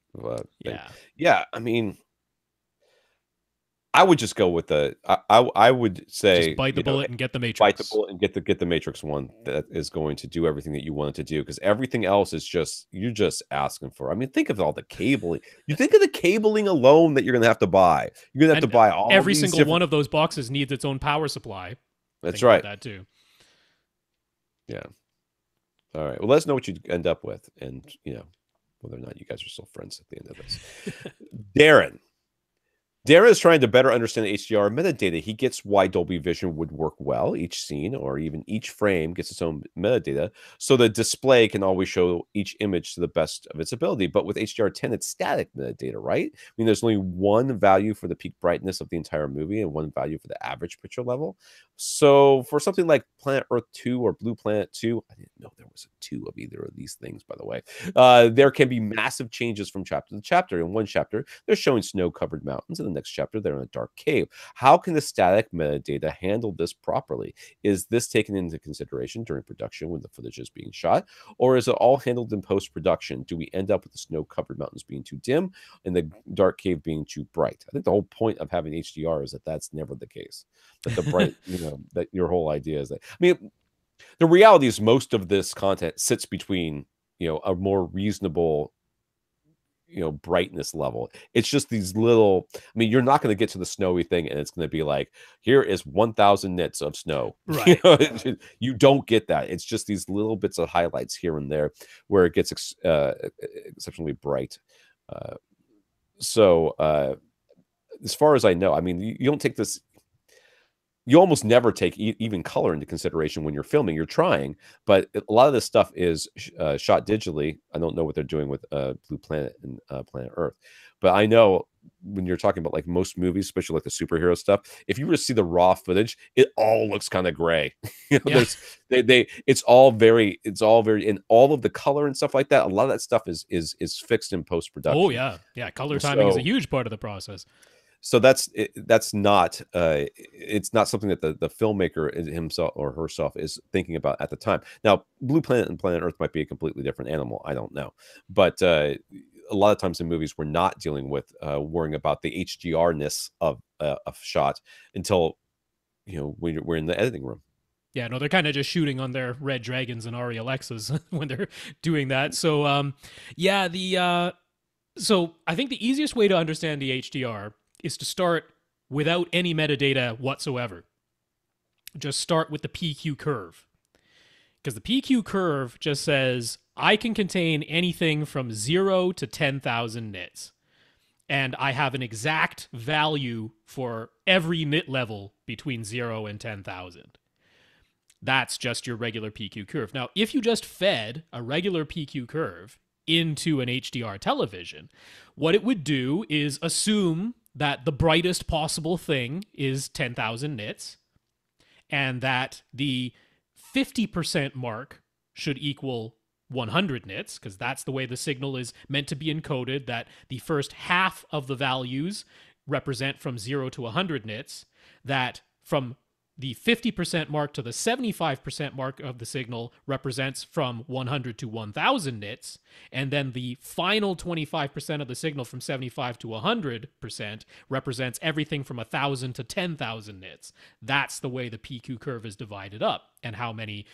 Yeah. Yeah. I mean, I would just go with I would say Just bite the bullet and get the Matrix. bite the bullet and get the Matrix one that is going to do everything that you want it to do, because everything else is just you're just asking for. I mean, think of all the cabling. You think of the cabling alone that you're going to have to buy. You're going to have to buy all every single one of those boxes needs its own power supply. That's right. That too. Yeah. All right. Well, let us know what you end up with, and whether or not you guys are still friends at the end of this. Darren is trying to better understand the HDR metadata. He gets why Dolby Vision would work well. Each scene or even each frame gets its own metadata, so the display can always show each image to the best of its ability. But with HDR10, it's static metadata, right? I mean, there's only one value for the peak brightness of the entire movie and one value for the average picture level. So for something like Planet Earth 2 or Blue Planet 2, I didn't know there was a 2 of either of these things, by the way. There can be massive changes from chapter to chapter. In one chapter, they're showing snow-covered mountains. In the next chapter, they're in a dark cave. How can the static metadata handle this properly? Is this taken into consideration during production when the footage is being shot? Or is it all handled in post-production? Do we end up with the snow-covered mountains being too dim and the dark cave being too bright? I think the whole point of having HDR is that that's never the case. That the bright, that your whole idea is that. I mean, the reality is most of this content sits between, a more reasonable, brightness level. It's just these little, I mean, you're not going to get to the snowy thing and it's going to be like, here is 1,000 nits of snow. Right. You don't get that. It's just these little bits of highlights here and there where it gets exceptionally bright. So as far as I know, I mean, you don't take this. You almost never take even color into consideration when you're filming. You're trying, but a lot of this stuff is shot digitally. I don't know what they're doing with Blue Planet and Planet Earth, but I know when you're talking about like most movies, especially like the superhero stuff, if you were to see the raw footage, it all looks kind of gray. It's all very, and all of the color and stuff like that. A lot of that stuff is fixed in post production. Oh yeah, color timing is a huge part of the process. So that's not it's not something that the filmmaker himself or herself is thinking about at the time. Now, Blue Planet and Planet Earth might be a completely different animal. I don't know, but a lot of times in movies we're not dealing with worrying about the HDR-ness of a shot until we're in the editing room. Yeah, no, they're kind of just shooting on their Red Dragons and Arri Alexas when they're doing that. So so I think the easiest way to understand the HDR is to start without any metadata whatsoever. Just start with the PQ curve. Because the PQ curve just says, I can contain anything from 0 to 10,000 nits. And I have an exact value for every nit level between 0 and 10,000. That's just your regular PQ curve. Now, if you just fed a regular PQ curve into an HDR television, what it would do is assume that the brightest possible thing is 10,000 nits, and that the 50% mark should equal 100 nits, because that's the way the signal is meant to be encoded, that the first half of the values represent from 0 to 100 nits, that from the 50% mark to the 75% mark of the signal represents from 100 to 1,000 nits, and then the final 25% of the signal from 75 to 100% represents everything from 1,000 to 10,000 nits. That's the way the PQ curve is divided up, and how many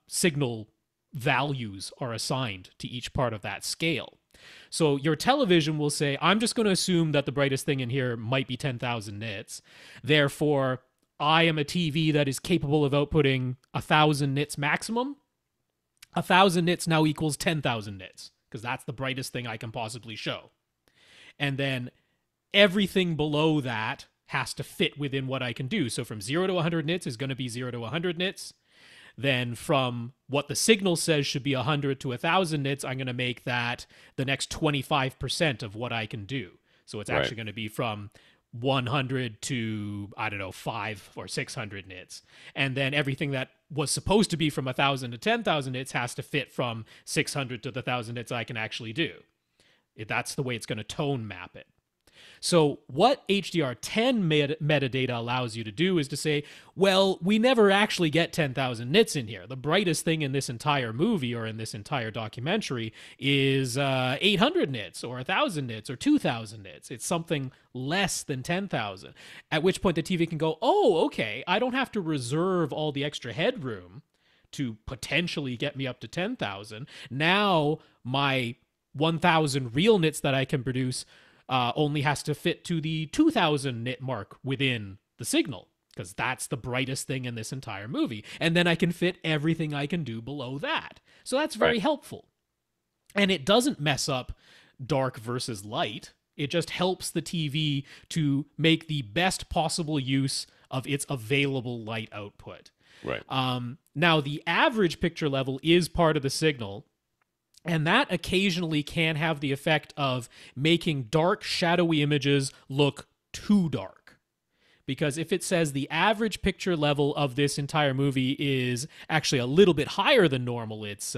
signal values are assigned to each part of that scale. So your television will say, I'm just going to assume that the brightest thing in here might be 10,000 nits. Therefore, I am a TV that is capable of outputting 1,000 nits maximum. 1,000 nits now equals 10,000 nits, because that's the brightest thing I can possibly show. And then everything below that has to fit within what I can do. So from 0 to 100 nits is going to be 0 to 100 nits. Then from what the signal says should be 100 to 1,000 nits, I'm going to make that the next 25% of what I can do. So it's actually going to be from 100 to, 5 or 600 nits. And then everything that was supposed to be from 1,000 to 10,000 nits has to fit from 600 to the 1,000 nits I can actually do. That's the way it's going to tone map it. So what HDR10 metadata allows you to do is to say, well, we never actually get 10,000 nits in here. The brightest thing in this entire movie or in this entire documentary is 800 nits or 1,000 nits or 2,000 nits. It's something less than 10,000. At which point the TV can go, oh, okay, I don't have to reserve all the extra headroom to potentially get me up to 10,000. Now my 1,000 real nits that I can produce only has to fit to the 2,000 nit mark within the signal, because that's the brightest thing in this entire movie. And then I can fit everything I can do below that. So that's very helpful. And it doesn't mess up dark versus light. It just helps the TV to make the best possible use of its available light output. Right. Now, the average picture level is part of the signal, and that occasionally can have the effect of making dark, shadowy images look too dark. Because if it says the average picture level of this entire movie is actually a little bit higher than normal, it's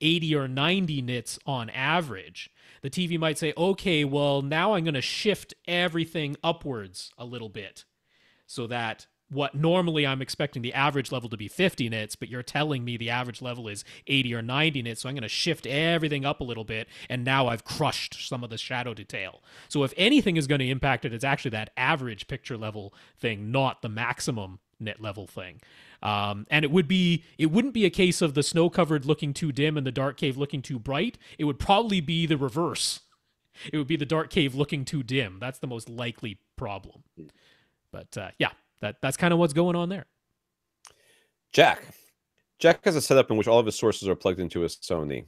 80 or 90 nits on average, the TV might say, okay, well, now I'm going to shift everything upwards a little bit so that what normally I'm expecting the average level to be 50 nits, but you're telling me the average level is 80 or 90 nits, so I'm going to shift everything up a little bit, and now I've crushed some of the shadow detail. So if anything is going to impact it, it's actually that average picture level thing, not the maximum nit level thing. And it wouldn't be a case of the snow-covered looking too dim and the dark cave looking too bright. It would probably be the reverse. It would be the dark cave looking too dim. That's the most likely problem. But yeah. That's kind of what's going on there. Jack has a setup in which all of his sources are plugged into his Sony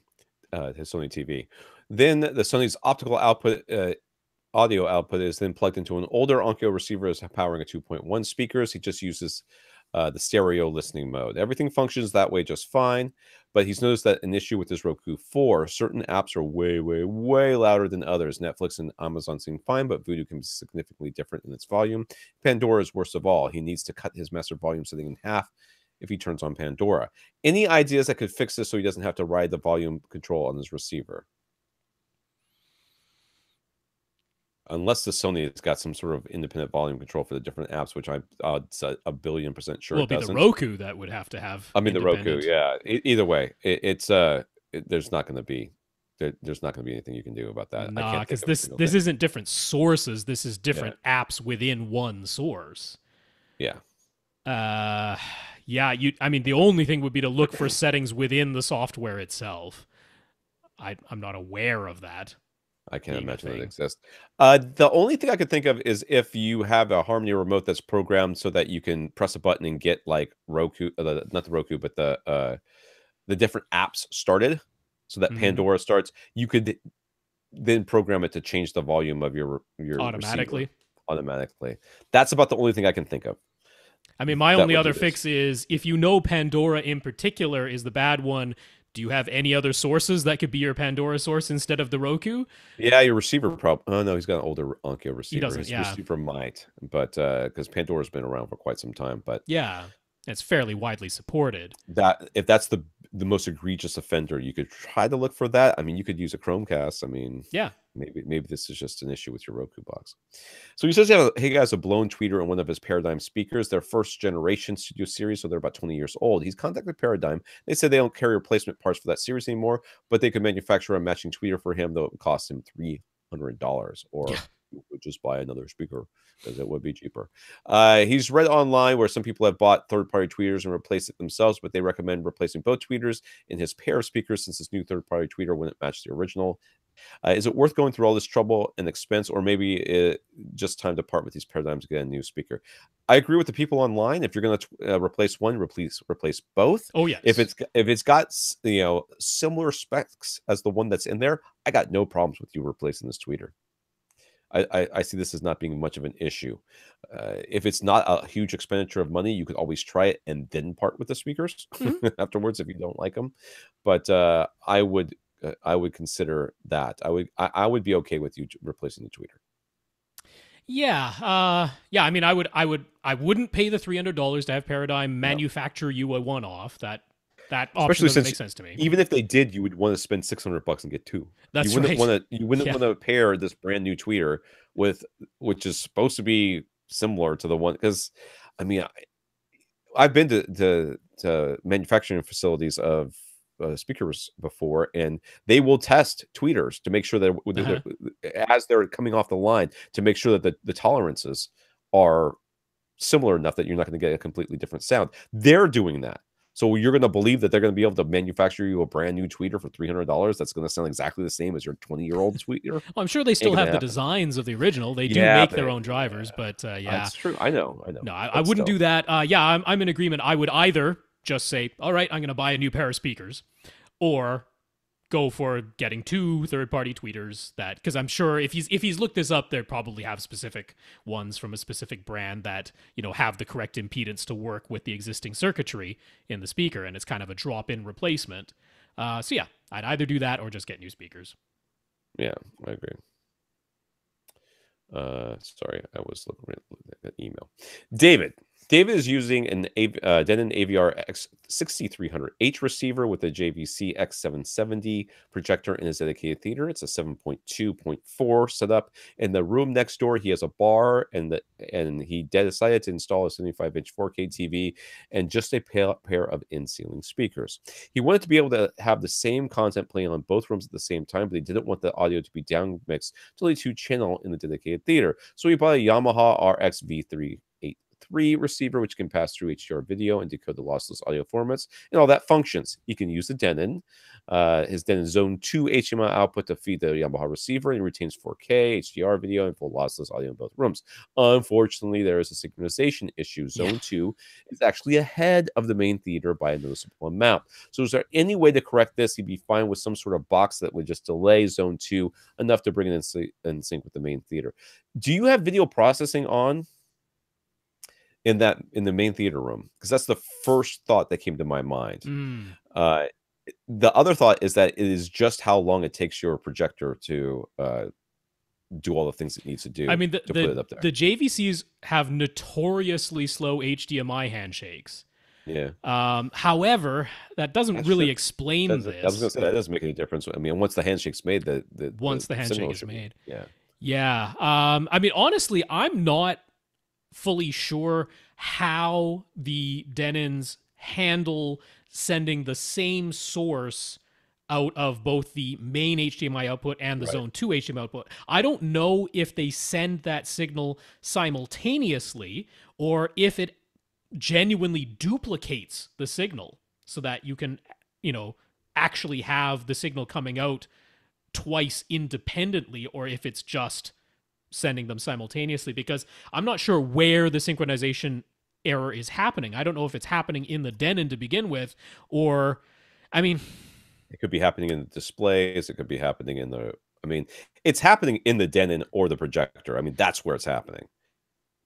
TV. Then the Sony's optical output, audio output, is then plugged into an older Onkyo receiver as powering a 2.1 speakers. He just uses the stereo listening mode. Everything functions that way just fine, but he's noticed that an issue with his Roku 4, certain apps are way, way, way louder than others. Netflix and Amazon seem fine, but Vudu can be significantly different in its volume. Pandora is worst of all. He needs to cut his master volume setting in half if he turns on Pandora. Any ideas that could fix this so he doesn't have to ride the volume control on his receiver? Unless the Sony has got some sort of independent volume control for the different apps, which I'm a billion% sure it doesn't. It'll be the Roku that would have to have. I mean, the Roku, yeah. Either way, there's not going to be anything you can do about that. Nah, because this isn't different sources. This is different apps within one source. Yeah. Yeah. I mean, the only thing would be to look for settings within the software itself. I'm not aware of that. I can't imagine it exists. The only thing I could think of is if you have a Harmony remote that's programmed so that you can press a button and get like Roku, not the Roku, but the different apps started, so that Pandora starts. You could then program it to change the volume of your automatically. Automatically. That's about the only thing I can think of. I mean, my only other fix is if you know Pandora in particular is the bad one. Do you have any other sources that could be your Pandora source instead of the Roku? Yeah, your receiver Oh, no, he's got an older Onkyo receiver. He doesn't, His receiver might, but because Pandora's been around for quite some time. But yeah, it's fairly widely supported. If that's the most egregious offender, you could try to look for that. I mean, you could use a Chromecast. I mean, yeah, maybe this is just an issue with your Roku box. So he says he has a blown tweeter on one of his Paradigm speakers. They're first generation studio series, so they're about 20 years old. He's contacted Paradigm. They said they don't carry replacement parts for that series anymore, but they could manufacture a matching tweeter for him, though it would cost him $300, or you would just buy another speaker because it would be cheaper. He's read online where some people have bought third-party tweeters and replaced it themselves, but they recommend replacing both tweeters in his pair of speakers since this new third-party tweeter wouldn't match the original. Is it worth going through all this trouble and expense, or maybe just time to part with these Paradigms to get a new speaker? I agree with the people online. If you're going to replace one, replace both. Oh yes. If it's got similar specs as the one that's in there, I got no problems with you replacing this tweeter. I see this as not being much of an issue. If it's not a huge expenditure of money, you could always try it and then part with the speakers afterwards if you don't like them. But I would consider that. I would be okay with you replacing the tweeter. Yeah. Yeah. I mean, I wouldn't pay the $300 to have Paradigm manufacture you a one-off. That That option doesn't make sense to me. Even if they did, you would want to spend $600 and get two. That's you wouldn't right. You wouldn't want to pair this brand new tweeter with, which is supposed to be similar to the one, because I mean, I've been to manufacturing facilities of speakers before, and they will test tweeters to make sure that as they're coming off the line, to make sure that the tolerances are similar enough that you're not going to get a completely different sound. They're doing that. So you're going to believe that they're going to be able to manufacture you a brand new tweeter for $300 that's going to sound exactly the same as your 20-year-old tweeter? Well, I'm sure they still have the designs of the original. They do make their own drivers, but that's true. I know. No, I wouldn't do that. I'm in agreement. I would either just say, all right, I'm going to buy a new pair of speakers, or go for getting two third-party tweeters, that, because I'm sure if he's looked this up, they probably have specific ones from a specific brand that, you know, have the correct impedance to work with the existing circuitry in the speaker, and it's kind of a drop-in replacement. So yeah, I'd either do that or just get new speakers. Yeah, I agree. Sorry, I was looking at that email. David is using an Denon AVR X6300H receiver with a JVC X770 projector in his dedicated theater. It's a 7.2.4 setup. In the room next door, he has a bar, and he decided to install a 75-inch 4K TV and just a pair of in-ceiling speakers. He wanted to be able to have the same content playing on both rooms at the same time, but he didn't want the audio to be down mixed to only 2-channel in the dedicated theater. So he bought a Yamaha RX V3 receiver, which can pass through HDR video and decode the lossless audio formats, and all that functions. You can use the Denon, his Denon Zone 2 HDMI output to feed the Yamaha receiver, and retains 4K HDR video and full lossless audio in both rooms. Unfortunately, there is a synchronization issue. Zone 2 is actually ahead of the main theater by a noticeable amount. So is there any way to correct this? He'd be fine with some sort of box that would just delay Zone 2 enough to bring it in sync with the main theater. Do you have video processing on in the main theater room? Because that's the first thought that came to my mind. The other thought is that it is just how long it takes your projector to do all the things it needs to do. I mean, to put it up there. The JVCs have notoriously slow HDMI handshakes. Yeah. However, that doesn't really explain this. I was going to say, that doesn't make any difference. I mean, once the handshake's made, the handshake is made. Yeah. Yeah. I mean, honestly, I'm not fully sure how the Denons handle sending the same source out of both the main HDMI output and the Zone 2 HDMI output. I don't know if they send that signal simultaneously or if it genuinely duplicates the signal so that you can, you know, actually have the signal coming out twice independently, or if it's just sending them simultaneously, because I'm not sure where the synchronization error is happening. I don't know if it's happening in the Denon to begin with, or, I mean, it could be happening in the displays. It could be happening it's happening in the Denon or the projector. I mean, that's where it's happening.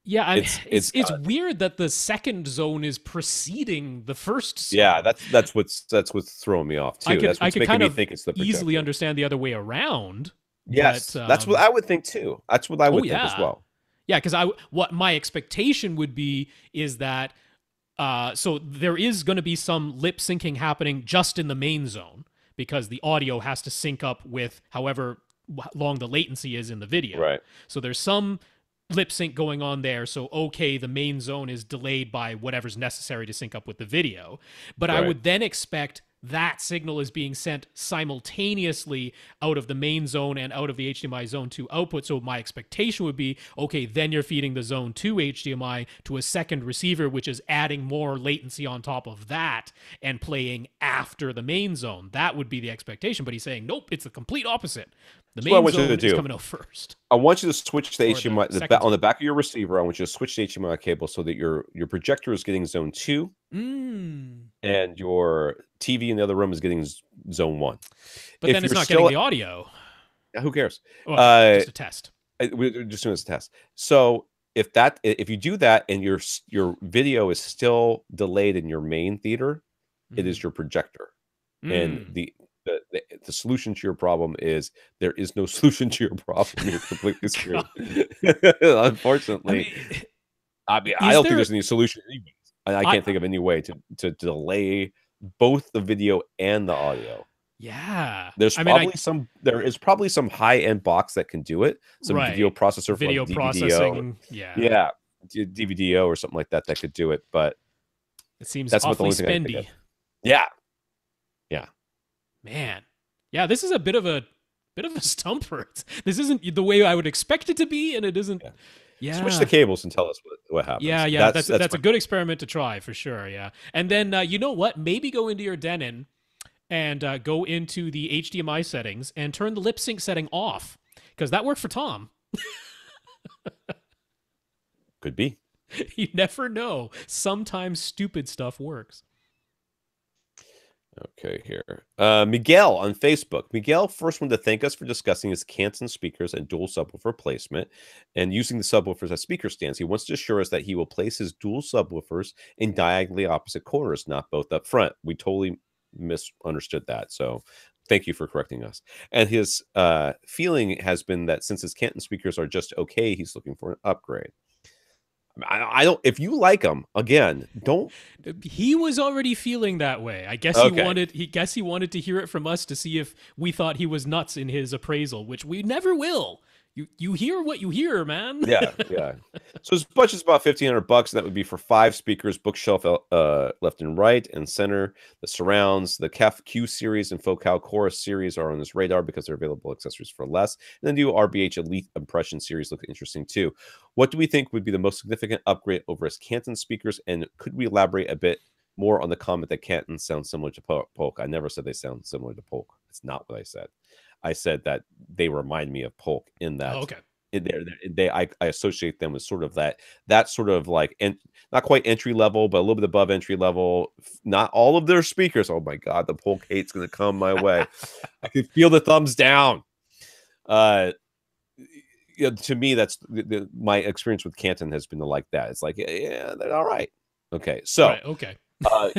Yeah, it's weird that the second zone is preceding the first zone. Yeah, that's what's throwing me off too. That's what's making me think it's the projector. Easily understand the other way around. Yes, but, that's what I would think too. That's what I would think as well. Yeah, because what my expectation would be is that so there is going to be some lip syncing happening just in the main zone, because the audio has to sync up with however long the latency is in the video. Right. So there's some lip sync going on there. So, okay, the main zone is delayed by whatever's necessary to sync up with the video. But I would then expect that signal is being sent simultaneously out of the main zone and out of the HDMI Zone 2 output. So my expectation would be, okay, then you're feeding the Zone 2 HDMI to a second receiver, which is adding more latency on top of that and playing after the main zone. That would be the expectation. But he's saying, nope, it's the complete opposite. The main zone is coming out first. I want you to switch the HDMI on the back of your receiver. I want you to switch the HDMI cable so that your projector is getting Zone 2 and your TV in the other room is getting Zone 1. But then it's not getting the audio. Who cares? Well, just a test. We're just doing this test. So if you do that and your video is still delayed in your main theater, it is your projector. And the solution to your problem is there is no solution to your problem. You're completely screwed. Unfortunately. I don't think there's any solution anyways. I can't think of any way to delay both the video and the audio. Yeah. There is probably some high-end box that can do it. Some video processor for like processing. Yeah. DVDO or something like that could do it, but it seems that's awfully what the only thing I spendy. think of. Yeah. Yeah. Man. Yeah, this is a bit of a stumper. This isn't the way I would expect it to be, and it isn't. Yeah. Switch the cables and tell us what happens. Yeah. That's a good experiment to try for sure. Yeah. And then you know what? Maybe go into your Denon and go into the HDMI settings and turn the lip sync setting off, because that worked for Tom. Could be. You never know. Sometimes stupid stuff works. Okay, here. Miguel on Facebook. Miguel first wanted to thank us for discussing his Canton speakers and dual subwoofer placement and using the subwoofers as speaker stands. He wants to assure us that he will place his dual subwoofers in diagonally opposite corners, not both up front. We totally misunderstood that, so thank you for correcting us. And his feeling has been that since his Canton speakers are just okay, he's looking for an upgrade. I don't. If you like them, again, don't. He was already feeling that way. I guess he wanted to hear it from us to see if we thought he was nuts in his appraisal, which we never will. You hear what you hear, man. Yeah. So his budget's about $1,500, and that would be for 5 speakers, bookshelf left and right and center. The surrounds, the CAF Q series and Focal Chorus series are on his radar because they're available accessories for less. And then the RBH Elite Impression series look interesting too. What do we think would be the most significant upgrade over his Canton speakers? And could we elaborate a bit more on the comment that Canton sounds similar to Polk? I never said they sound similar to Polk. It's not what I said. I said that they remind me of Polk in that. Oh, okay. I associate them with sort of that sort of like, not quite entry level, but a little bit above entry level. Not all of their speakers. Oh my God, the Polk hate's going to come my way. I can feel the thumbs down. To me, that's my experience with Canton has been like that. It's like, yeah, they're all right. Okay, so right, okay.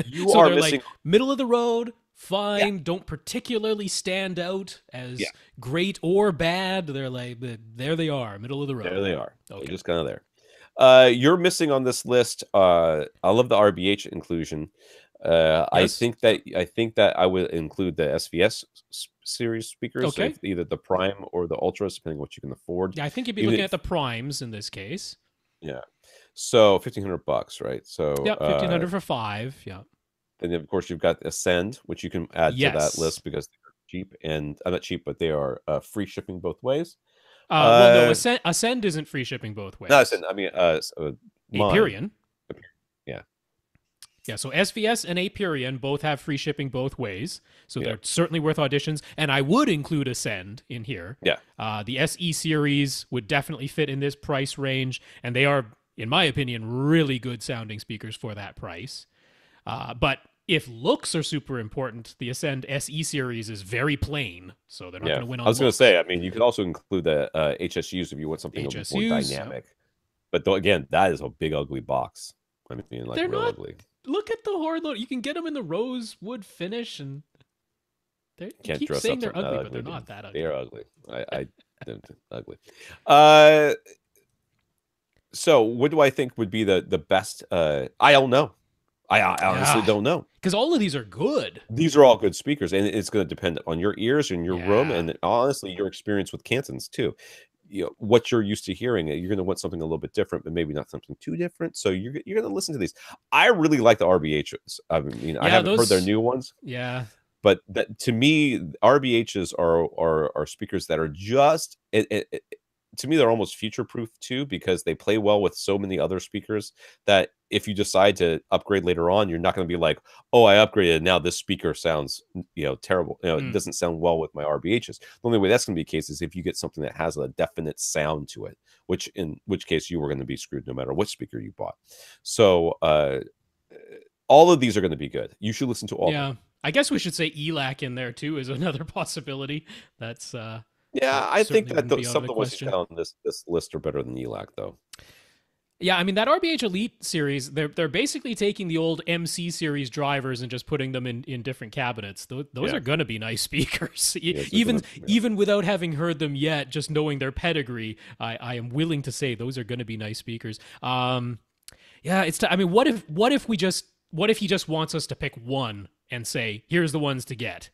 You so are they're missing like middle of the road. Fine, don't particularly stand out as great or bad. They're like, there they are, middle of the road. There they are. Okay. They're just kind of there. You're missing on this list. I love the RBH inclusion. Yes. I think that I would include the SVS series speakers. Okay. So either the Prime or the Ultras, depending on what you can afford. Yeah, I think you'd be looking at the Primes in this case. Yeah. So $1,500, right? So yeah, $1,500 for 5. Yeah. And then, of course, you've got Ascend, which you can add to that list because they're cheap. And not cheap, but they are free shipping both ways. Well, no, Ascend isn't free shipping both ways. No, Ascend. I mean, AVRant. Yeah. Yeah, so SVS and AVRant both have free shipping both ways. So they're certainly worth auditions. And I would include Ascend in here. Yeah. The SE series would definitely fit in this price range. And they are, in my opinion, really good sounding speakers for that price. But if looks are super important, the Ascend SE series is very plain, so they're not going to win on I was going to say, I mean, you could also include the HSUs if you want something a little more dynamic. But again, that is a big, ugly box. I mean, like, they're real not ugly. Look at the Horde. You can get them in the rosewood finish, and they keep saying they're ugly, but they're not that ugly. They are ugly. They're ugly. So what do I think would be the best? I don't know. I honestly don't know. Because all of these are good. These are all good speakers, and it's going to depend on your ears and your room, and honestly, your experience with Cantons too. You know, what you're used to hearing. You're going to want something a little bit different, but maybe not something too different. So you're going to listen to these. I really like the RBHs. I mean, I haven't heard their new ones. Yeah. But that, to me, RBHs are speakers that are just to me, they're almost future-proof too, because they play well with so many other speakers that if you decide to upgrade later on, you're not going to be like, oh, I upgraded, and now this speaker sounds, terrible. It doesn't sound well with my RBHs. The only way that's going to be the case is if you get something that has a definite sound to it, in which case you were going to be screwed no matter what speaker you bought. So all of these are going to be good. You should listen to all of them. I guess we should say ELAC in there too is another possibility. That's I think that some of the ones you got on this list are better than ELAC, though. Yeah, I mean, that RBH Elite series, they're basically taking the old MC series drivers and just putting them in different cabinets. Those are going to be nice speakers. Even without having heard them yet, just knowing their pedigree, I am willing to say those are going to be nice speakers. I mean, what if he just wants us to pick one and say, here's the ones to get.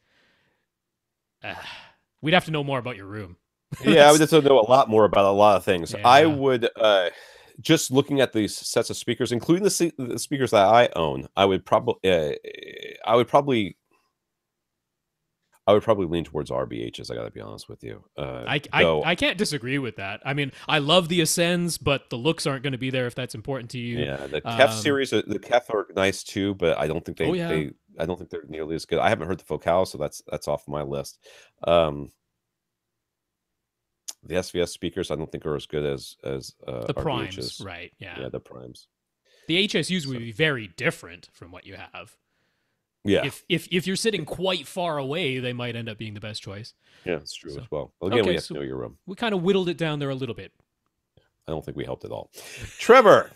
We'd have to know more about your room. Yeah, I would have to know a lot more about a lot of things. Yeah. I would, just looking at these sets of speakers, including the speakers that I own, I would probably lean towards RBHs. I got to be honest with you. I can't disagree with that. I mean, I love the Ascends, but the looks aren't going to be there if that's important to you. Yeah, the Kef series, the Kef are nice too, but I don't think I don't think they're nearly as good. I haven't heard the Focal, so that's off my list. The SVS speakers, I don't think are as good as the Primes, RBHs. right? Yeah. Yeah, the Primes. The HSUs would be very different from what you have. Yeah. If you're sitting quite far away, they might end up being the best choice. Yeah, that's true as well. Again, we have to know your room. We kind of whittled it down there a little bit. I don't think we helped at all. Trevor,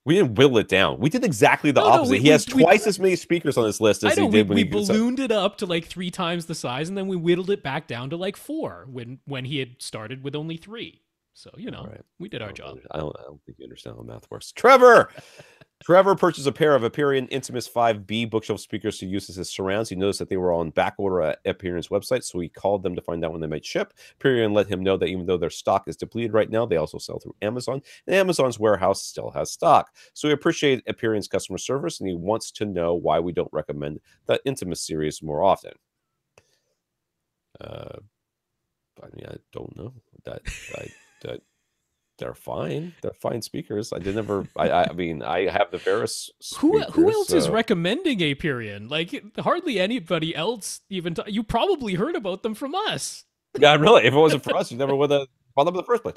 we didn't whittle it down. We did exactly the opposite. He has twice as many speakers on his list as he did when he ballooned it up to like 3 times the size, and then we whittled it back down to like 4 when he had started with only 3. So, we did our job. I don't think you understand how math works. Trevor purchased a pair of Aperion Intimus 5B bookshelf speakers to use as his surrounds. He noticed that they were all in back order at Aperion's website, so he called them to find out when they might ship. Aperion let him know that even though their stock is depleted right now, they also sell through Amazon, and Amazon's warehouse still has stock. So he appreciated Aperion's customer service, and he wants to know why we don't recommend the Intimus series more often. I don't know. They're fine. They're fine speakers. I mean, I have the Varus speakers. Who else is recommending Aperion? Like, hardly anybody else even. You probably heard about them from us. Yeah, really. If it wasn't for us, you never would have bought them in the first place.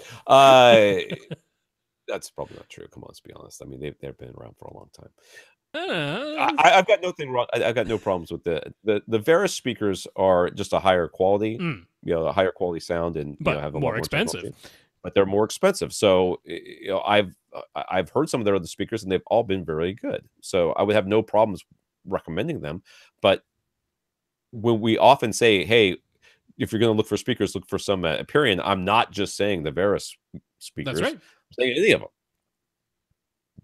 That's probably not true. Come on, let's be honest. I mean, they've been around for a long time. I've got nothing wrong. I've got no problems with the Varus speakers. Are just a higher quality, a higher quality sound, and have a more expensive. Technology. But they're more expensive. So I've heard some of their other speakers, and they've all been very good. So I would have no problems recommending them. But when we often say, "Hey, if you're going to look for speakers, look for some Aperion," I'm not just saying the Varus speakers. That's right. I'm saying any of them.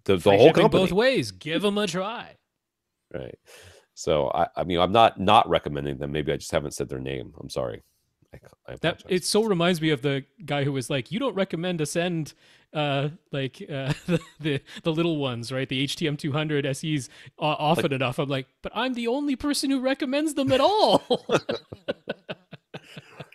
The whole company. Both ways. Give them a try. Right. So I mean, I'm not recommending them. Maybe I just haven't said their name. I'm sorry. It so reminds me of the guy who was like, you don't recommend Ascend the little ones, right? The HTM 200 SEs often enough. I'm like, but I'm the only person who recommends them at all.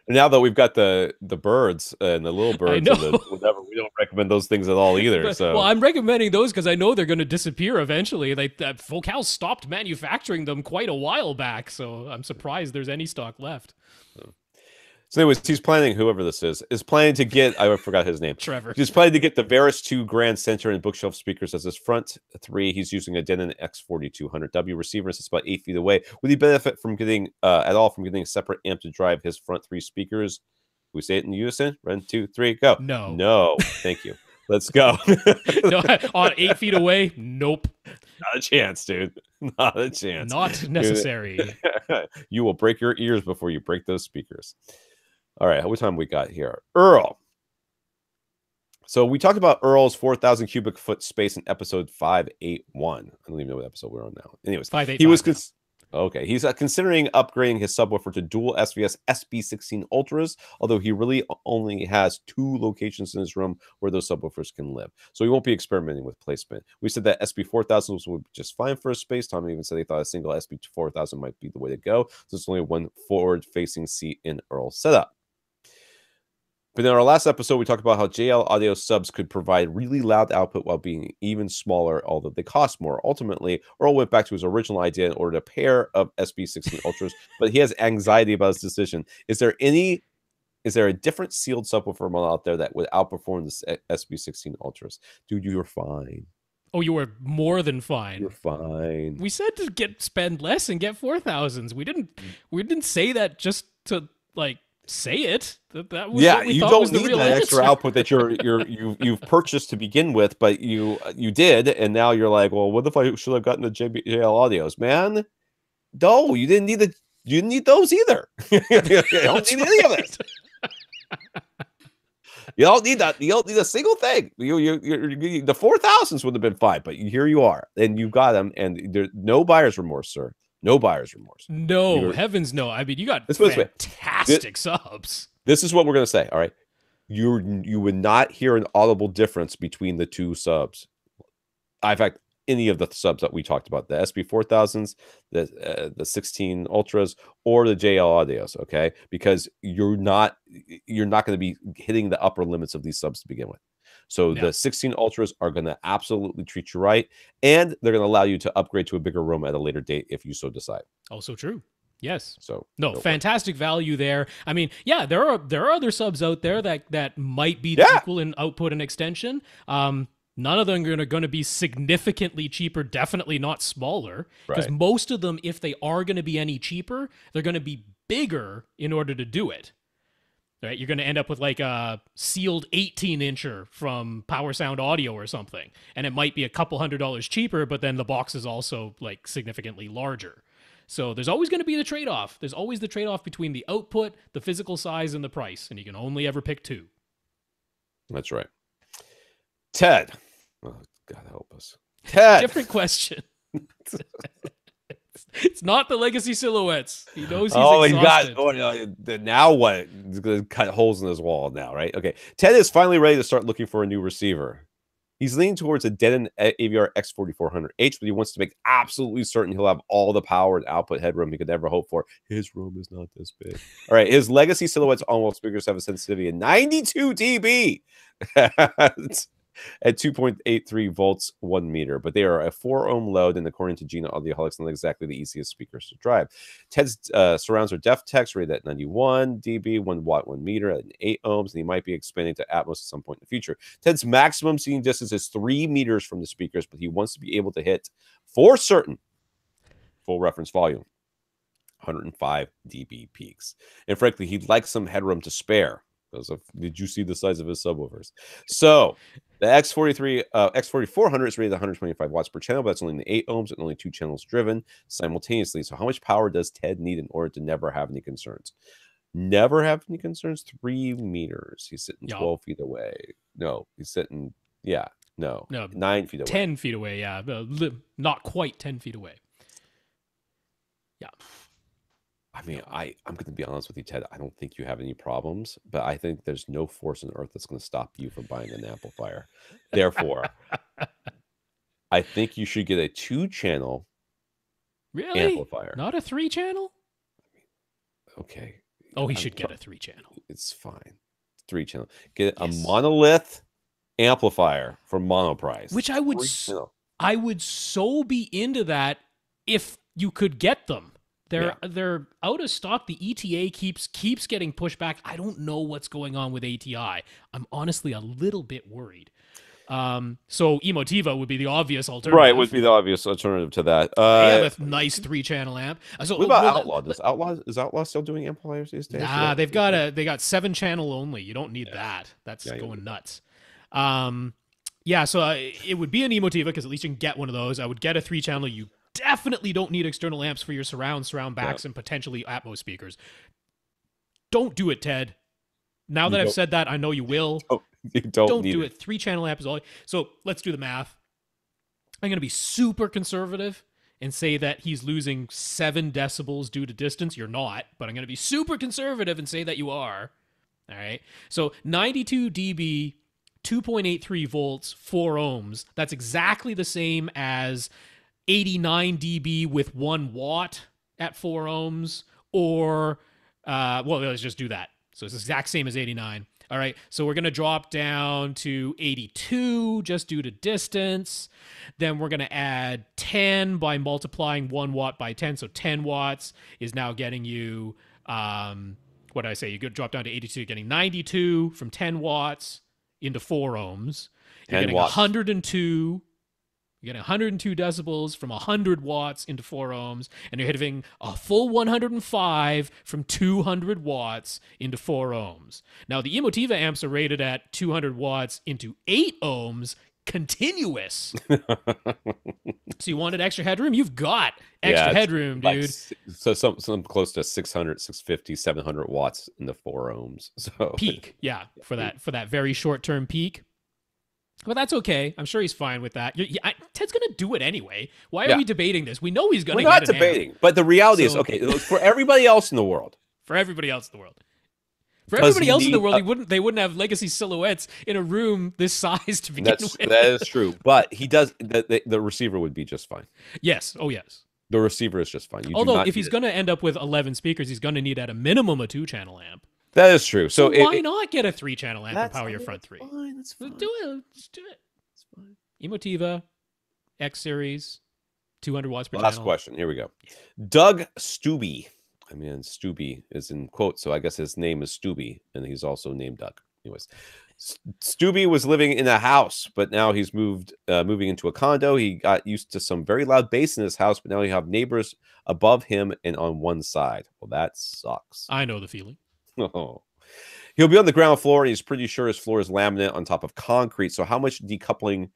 Now that we've got the birds and the little birds and the whatever, we don't recommend those things at all either. Well, I'm recommending those because I know they're going to disappear eventually. Like Focal stopped manufacturing them quite a while back, so I'm surprised there's any stock left. So anyways, he's planning, whoever this is planning to get, I forgot his name. Trevor. He's planning to get the Varus 2 Grand Center and bookshelf speakers as his front 3. He's using a Denon X4200W receiver. It's about 8 feet away. Would he benefit from getting, at all, from getting a separate amp to drive his front 3 speakers? We say it in unison. 1, 2, 3, go. No. Thank you. Let's go. No, on 8 feet away? Nope. Not a chance, dude. Not a chance. Not necessary. You will break your ears before you break those speakers. All right, what time we got here? Earl. So we talked about Earl's 4,000 cubic foot space in episode 581. I don't even know what episode we're on now. Anyways, 585. He was okay. He's considering upgrading his subwoofer to dual SVS SB16 Ultras, although he really only has 2 locations in his room where those subwoofers can live. So he won't be experimenting with placement. We said that SB4000 would be just fine for his space. Tom even said he thought a single SB4000 might be the way to go. So it's only one forward-facing seat in Earl's setup. But in our last episode, we talked about how JL audio subs could provide really loud output while being even smaller, although they cost more. Ultimately, Earl went back to his original idea and ordered a pair of SB16 Ultras, but he has anxiety about his decision. Is there a different sealed subwoofer model out there that would outperform the SB16 Ultras? Dude, you're fine. Oh, you were more than fine. You're fine. We said to spend less and get 4,000s. We didn't say that just to say it. That was what we you thought don't was the need real that answer. extra output that you've purchased to begin with, but you did, and now you're like, well, what if I should have gotten the JL audios, man? No, you didn't need those either. You don't need any of it. You don't need that. You don't need a single thing. The 4,000s would have been fine, but here you are, and you got them, and there's no buyer's remorse, sir. No buyer's remorse. No, heavens no. I mean, you got fantastic subs. This is what we're going to say, all right? You would not hear an audible difference between the two subs. In fact, any of the subs that we talked about, the SB4000s, the 16 Ultras, or the JL Audios, okay? Because you're not going to be hitting the upper limits of these subs to begin with. So the 16 Ultras are going to absolutely treat you right, and they're going to allow you to upgrade to a bigger room at a later date if you so decide. Also true. Yes. So fantastic value there. I mean, yeah, there are other subs out there that might be equal in output and extension. None of them are going to be significantly cheaper, definitely not smaller, because most of them, if they are going to be any cheaper, they're going to be bigger in order to do it. Right? You're going to end up with like a sealed 18-incher from Power Sound Audio or something, and it might be a couple $100 cheaper, but then the box is also like significantly larger. So there's always going to be the trade-off. There's always the trade-off between the output, the physical size, and the price, and you can only ever pick two. That's right. Ted. Oh, God help us. Ted. Different question. It's not the legacy silhouettes. He knows he's exhausted. Now what? He's going to cut holes in his wall now, right? Okay. Ted is finally ready to start looking for a new receiver. He's leaning towards a Denon AVR X4400H, but he wants to make absolutely certain he'll have all the power and output headroom he could ever hope for. His room is not this big. All right. His legacy silhouettes on-wall speakers have a sensitivity of 92 dB. At 2.83 volts, 1 meter, but they are a 4 ohm load, and according to Gina Audioholics, not exactly the easiest speakers to drive. Ted's surrounds are DefTex, rated at 91 dB, 1 watt, 1 meter, at 8 ohms, and he might be expanding to Atmos at some point in the future. Ted's maximum seeing distance is 3 meters from the speakers, but he wants to be able to hit, for certain, full reference volume, 105 dB peaks. And frankly, he'd like some headroom to spare. Did you see the size of his subwoofers? So the X4400 is rated at 125 watts per channel, but that's only in the 8 ohms and only 2 channels driven simultaneously. So how much power does Ted need in order to never have any concerns? Never have any concerns? 3 meters. He's sitting 12 feet away. No, he's sitting, 9 feet away. 10 feet away, yeah. Not quite 10 feet away. Yeah. I mean, I'm going to be honest with you, Ted. I don't think you have any problems, but I think there's no force on earth that's going to stop you from buying an amplifier. Therefore, I think you should get a 2-channel amplifier. Not a 3-channel? Okay. Oh, he should get a 3-channel. It's fine. 3-channel. Get a monolith amplifier for mono price. Which I would so be into that if you could get them. They're out of stock. The ETA keeps getting pushed back. I don't know what's going on with ATI. I'm honestly a little bit worried. So Emotiva would be the obvious alternative. Right, would be the obvious alternative to that. They have a nice 3-channel amp. So, what about Outlaw? Is Outlaw still doing amplifiers these days? Nah, they got 7-channel only. You don't need that. That's going nuts. So it would be an Emotiva because at least you can get one of those. I would get a 3-channel. You definitely don't need external amps for your surround backs, and potentially Atmos speakers. Don't do it, Ted. Now that I've said that, I know you will. Don't do it. 3-channel amp is all. So let's do the math. I'm going to be super conservative and say that he's losing 7 decibels due to distance. You're not, but I'm going to be super conservative and say that you are. All right. So 92 dB, 2.83 volts, 4 ohms. That's exactly the same as 89 dB with 1 watt at 4 ohms, or, let's just do that. So it's the exact same as 89. All right, so we're going to drop down to 82 just due to distance. Then we're going to add 10 by multiplying 1 watt by 10. So 10 watts is now getting you, what did I say? You could drop down to 82, getting 92 from 10 watts into 4 ohms. You're getting 102. You're getting 102 decibels from 100 watts into 4 ohms, and you're hitting a full 105 from 200 watts into 4 ohms. Now, the Emotiva amps are rated at 200 watts into 8 ohms continuous. So you wanted extra headroom? You've got extra headroom, dude. So some close to 600, 650, 700 watts into 4 ohms. So peak, for that very short-term peak. But that's okay. I'm sure he's fine with that. Ted's going to do it anyway. Why are we debating this? We know he's going to get We're not debating, but the reality is, okay, for everybody else in the world. For everybody else in the world. For everybody else in the world, they wouldn't have legacy silhouettes in a room this size to begin with. That is true. But he does, the receiver would be just fine. Yes. Oh, yes. The receiver is just fine. Although, if he's going to end up with 11 speakers, he's going to need at a minimum a 2-channel amp. That is true. So why not get a 3-channel amp and power your front 3? Fine, that's fine. Do it. Just do it. It's fine. Emotiva, X Series, 200 watts per channel. Last question. Here we go. Doug Stubbe. I mean, Stubbe is in quotes, so I guess his name is Stubbe, and he's also named Doug. Anyways, Stubbe was living in a house, but now he's moving into a condo. He got used to some very loud bass in his house, but now he have neighbors above him and on one side. Well, that sucks. I know the feeling. Oh. He'll be on the ground floor, and he's pretty sure his floor is laminate on top of concrete. So how much will decoupling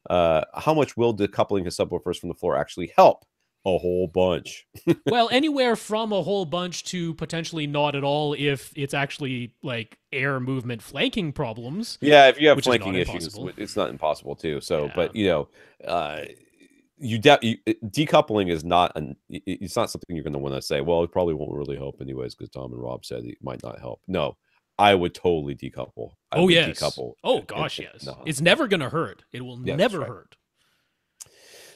his subwoofers from the floor actually help? A whole bunch. Well, anywhere from a whole bunch to potentially not at all if it's actually like air movement flanking problems. Yeah, if you have flanking issues, it's not impossible too. So, yeah. But decoupling is not it's not something you're going to want to say, well, it probably won't really help anyways because Tom and Rob said it might not help. No, I would totally decouple. Decouple. Oh gosh, yes. It's never going to hurt. It will never hurt.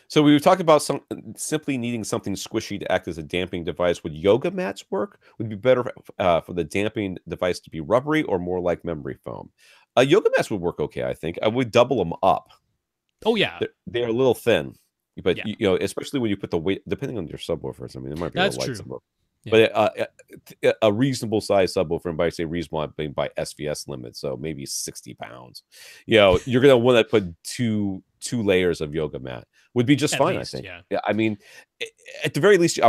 So we talked about simply needing something squishy to act as a damping device. Would yoga mats work? Would it be better for the damping device to be rubbery or more like memory foam? Yoga mats would work okay, I think. I would double them up. Oh, yeah. They're a little thin. But, especially when you put the weight, depending on your subwoofers. I mean, it might be a light subwoofer. Yeah. But a reasonable size subwoofer, and by say reasonable, I mean by SVS limit, so maybe 60 pounds. You're going to want to put two layers of yoga mat. Would be just fine, I think. Yeah. I mean, at the very least,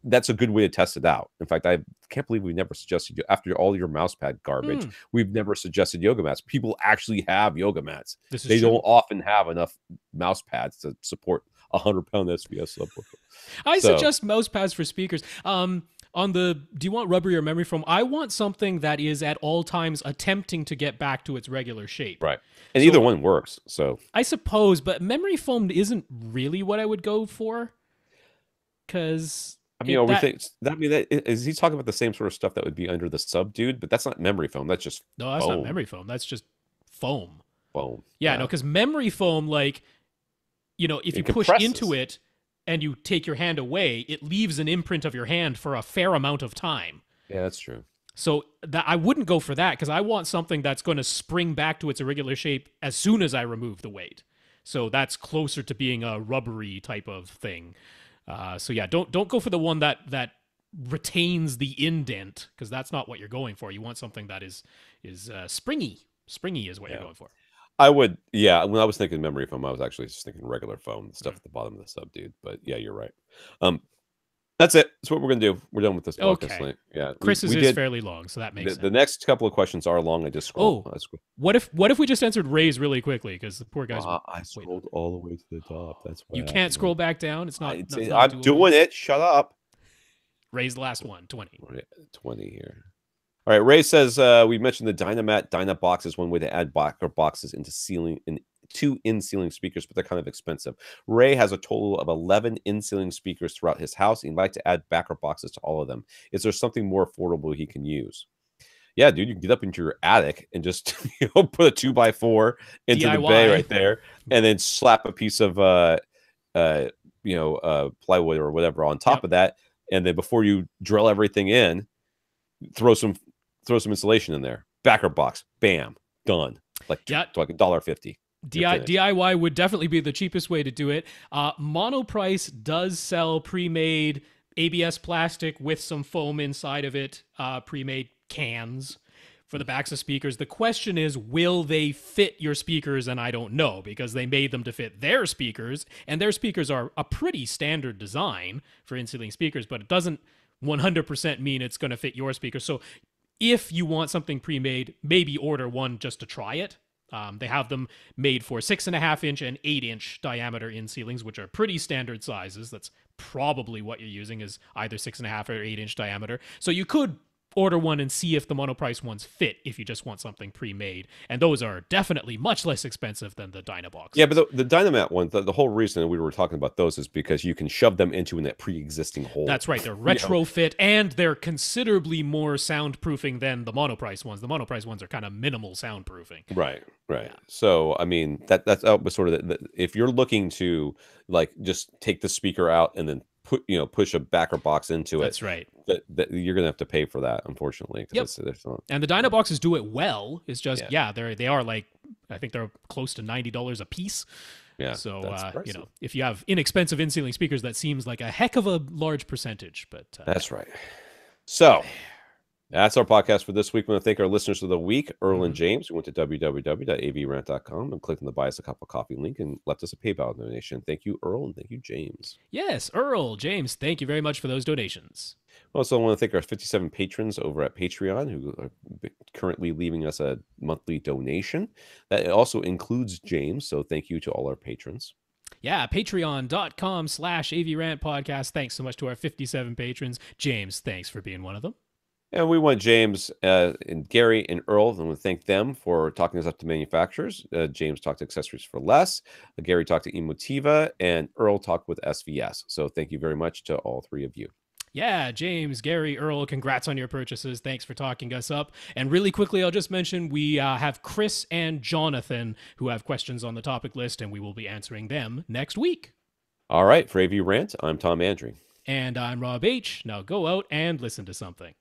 that's a good way to test it out. In fact, I can't believe we never suggested, after all your mouse pad garbage, we've never suggested yoga mats. People actually have yoga mats. They don't often have enough mouse pads to support 100-pound SVS subwoofer. I suggest mouse pads for speakers. Do you want rubbery or memory foam? I want something that is at all times attempting to get back to its regular shape. Right. And either one works. So I suppose, but memory foam isn't really what I would go for. Because is he talking about the same sort of stuff that would be under the sub dude? But that's not memory foam. That's just that's not memory foam. That's just foam. Foam. Yeah. No, because memory foam, if you push into it and you take your hand away, it leaves an imprint of your hand for a fair amount of time. Yeah, that's true. So I wouldn't go for that because I want something that's going to spring back to its irregular shape as soon as I remove the weight. So that's closer to being a rubbery type of thing. Don't go for the one that retains the indent because that's not what you're going for. You want something that is springy. Springy is what you're going for. I would, when I was thinking memory foam, I was actually just thinking regular foam, the stuff at the bottom of the sub, dude. But yeah, you're right. That's it. That's what we're going to do. We're done with this podcast. Okay. Yeah. Chris's is fairly long, so that makes sense. The next couple of questions are long. I just scrolled. What if we just answered Ray's really quickly? Because the poor guys. I scrolled all the way to the top. That's why you can't scroll back down. It's not. I'm doing it. Shut up. Ray's the last one. 20. 20 here. All right. Ray says we mentioned the Dynamat box is one way to add backer boxes into two in-ceiling speakers, but they're kind of expensive. Ray has a total of 11 in-ceiling speakers throughout his house. He'd like to add backer boxes to all of them. Is there something more affordable he can use? Yeah, dude, you can get up into your attic and just put a 2x4 into DIY. The bay right there, and then slap a piece of plywood or whatever on top of that, and then before you drill everything in, throw some insulation in there. Backer box, bam, done. Like $1.50. DIY would definitely be the cheapest way to do it. Monoprice does sell pre-made ABS plastic with some foam inside of it, pre-made cans for the backs of speakers. The question is, will they fit your speakers? And I don't know, because they made them to fit their speakers, and their speakers are a pretty standard design for in-ceiling speakers, but it doesn't 100% mean it's going to fit your speakers. So if you want something pre-made, maybe order one just to try it. They have them made for 6.5-inch and 8-inch diameter in ceilings, which are pretty standard sizes. That's probably what you're using, is either 6.5 or 8-inch diameter. So you could order one and see if the monoprice ones fit if you just want something pre-made. And those are definitely much less expensive than the Dynabox. Yeah, but the Dynamat one, the whole reason we were talking about those is because you can shove them into that pre-existing hole. That's right. They're retrofit, and they're considerably more soundproofing than the monoprice ones. The monoprice ones are kind of minimal soundproofing. Right. Yeah. So, I mean, that's sort of if you're looking to like just take the speaker out and then push a backer box into it. That's right. That you're gonna have to pay for that, unfortunately. Yep. And the Dynaboxes do it well. It's just they are like, I think they're close to $90 a piece. Yeah. So if you have inexpensive in-ceiling speakers, that seems like a heck of a large percentage. But that's right. So that's our podcast for this week. We want to thank our listeners of the week, Earl and James, who went to www.avrant.com and clicked on the Buy Us a Cup of Coffee link and left us a PayPal donation. Thank you, Earl, and thank you, James. Yes, Earl, James, thank you very much for those donations. Also, I want to thank our 57 patrons over at Patreon who are currently leaving us a monthly donation. That also includes James, so thank you to all our patrons. Yeah, patreon.com/AVRant Podcast. Thanks so much to our 57 patrons. James, thanks for being one of them. And we want James and Gary and Earl, and we thank them for talking us up to manufacturers. James talked to Accessories for Less. Gary talked to Emotiva, and Earl talked with SVS. So thank you very much to all three of you. Yeah, James, Gary, Earl, congrats on your purchases. Thanks for talking us up. And really quickly, I'll just mention we have Chris and Jonathan who have questions on the topic list, and we will be answering them next week. All right, for AV Rant, I'm Tom Andry. And I'm Rob H. Now go out and listen to something.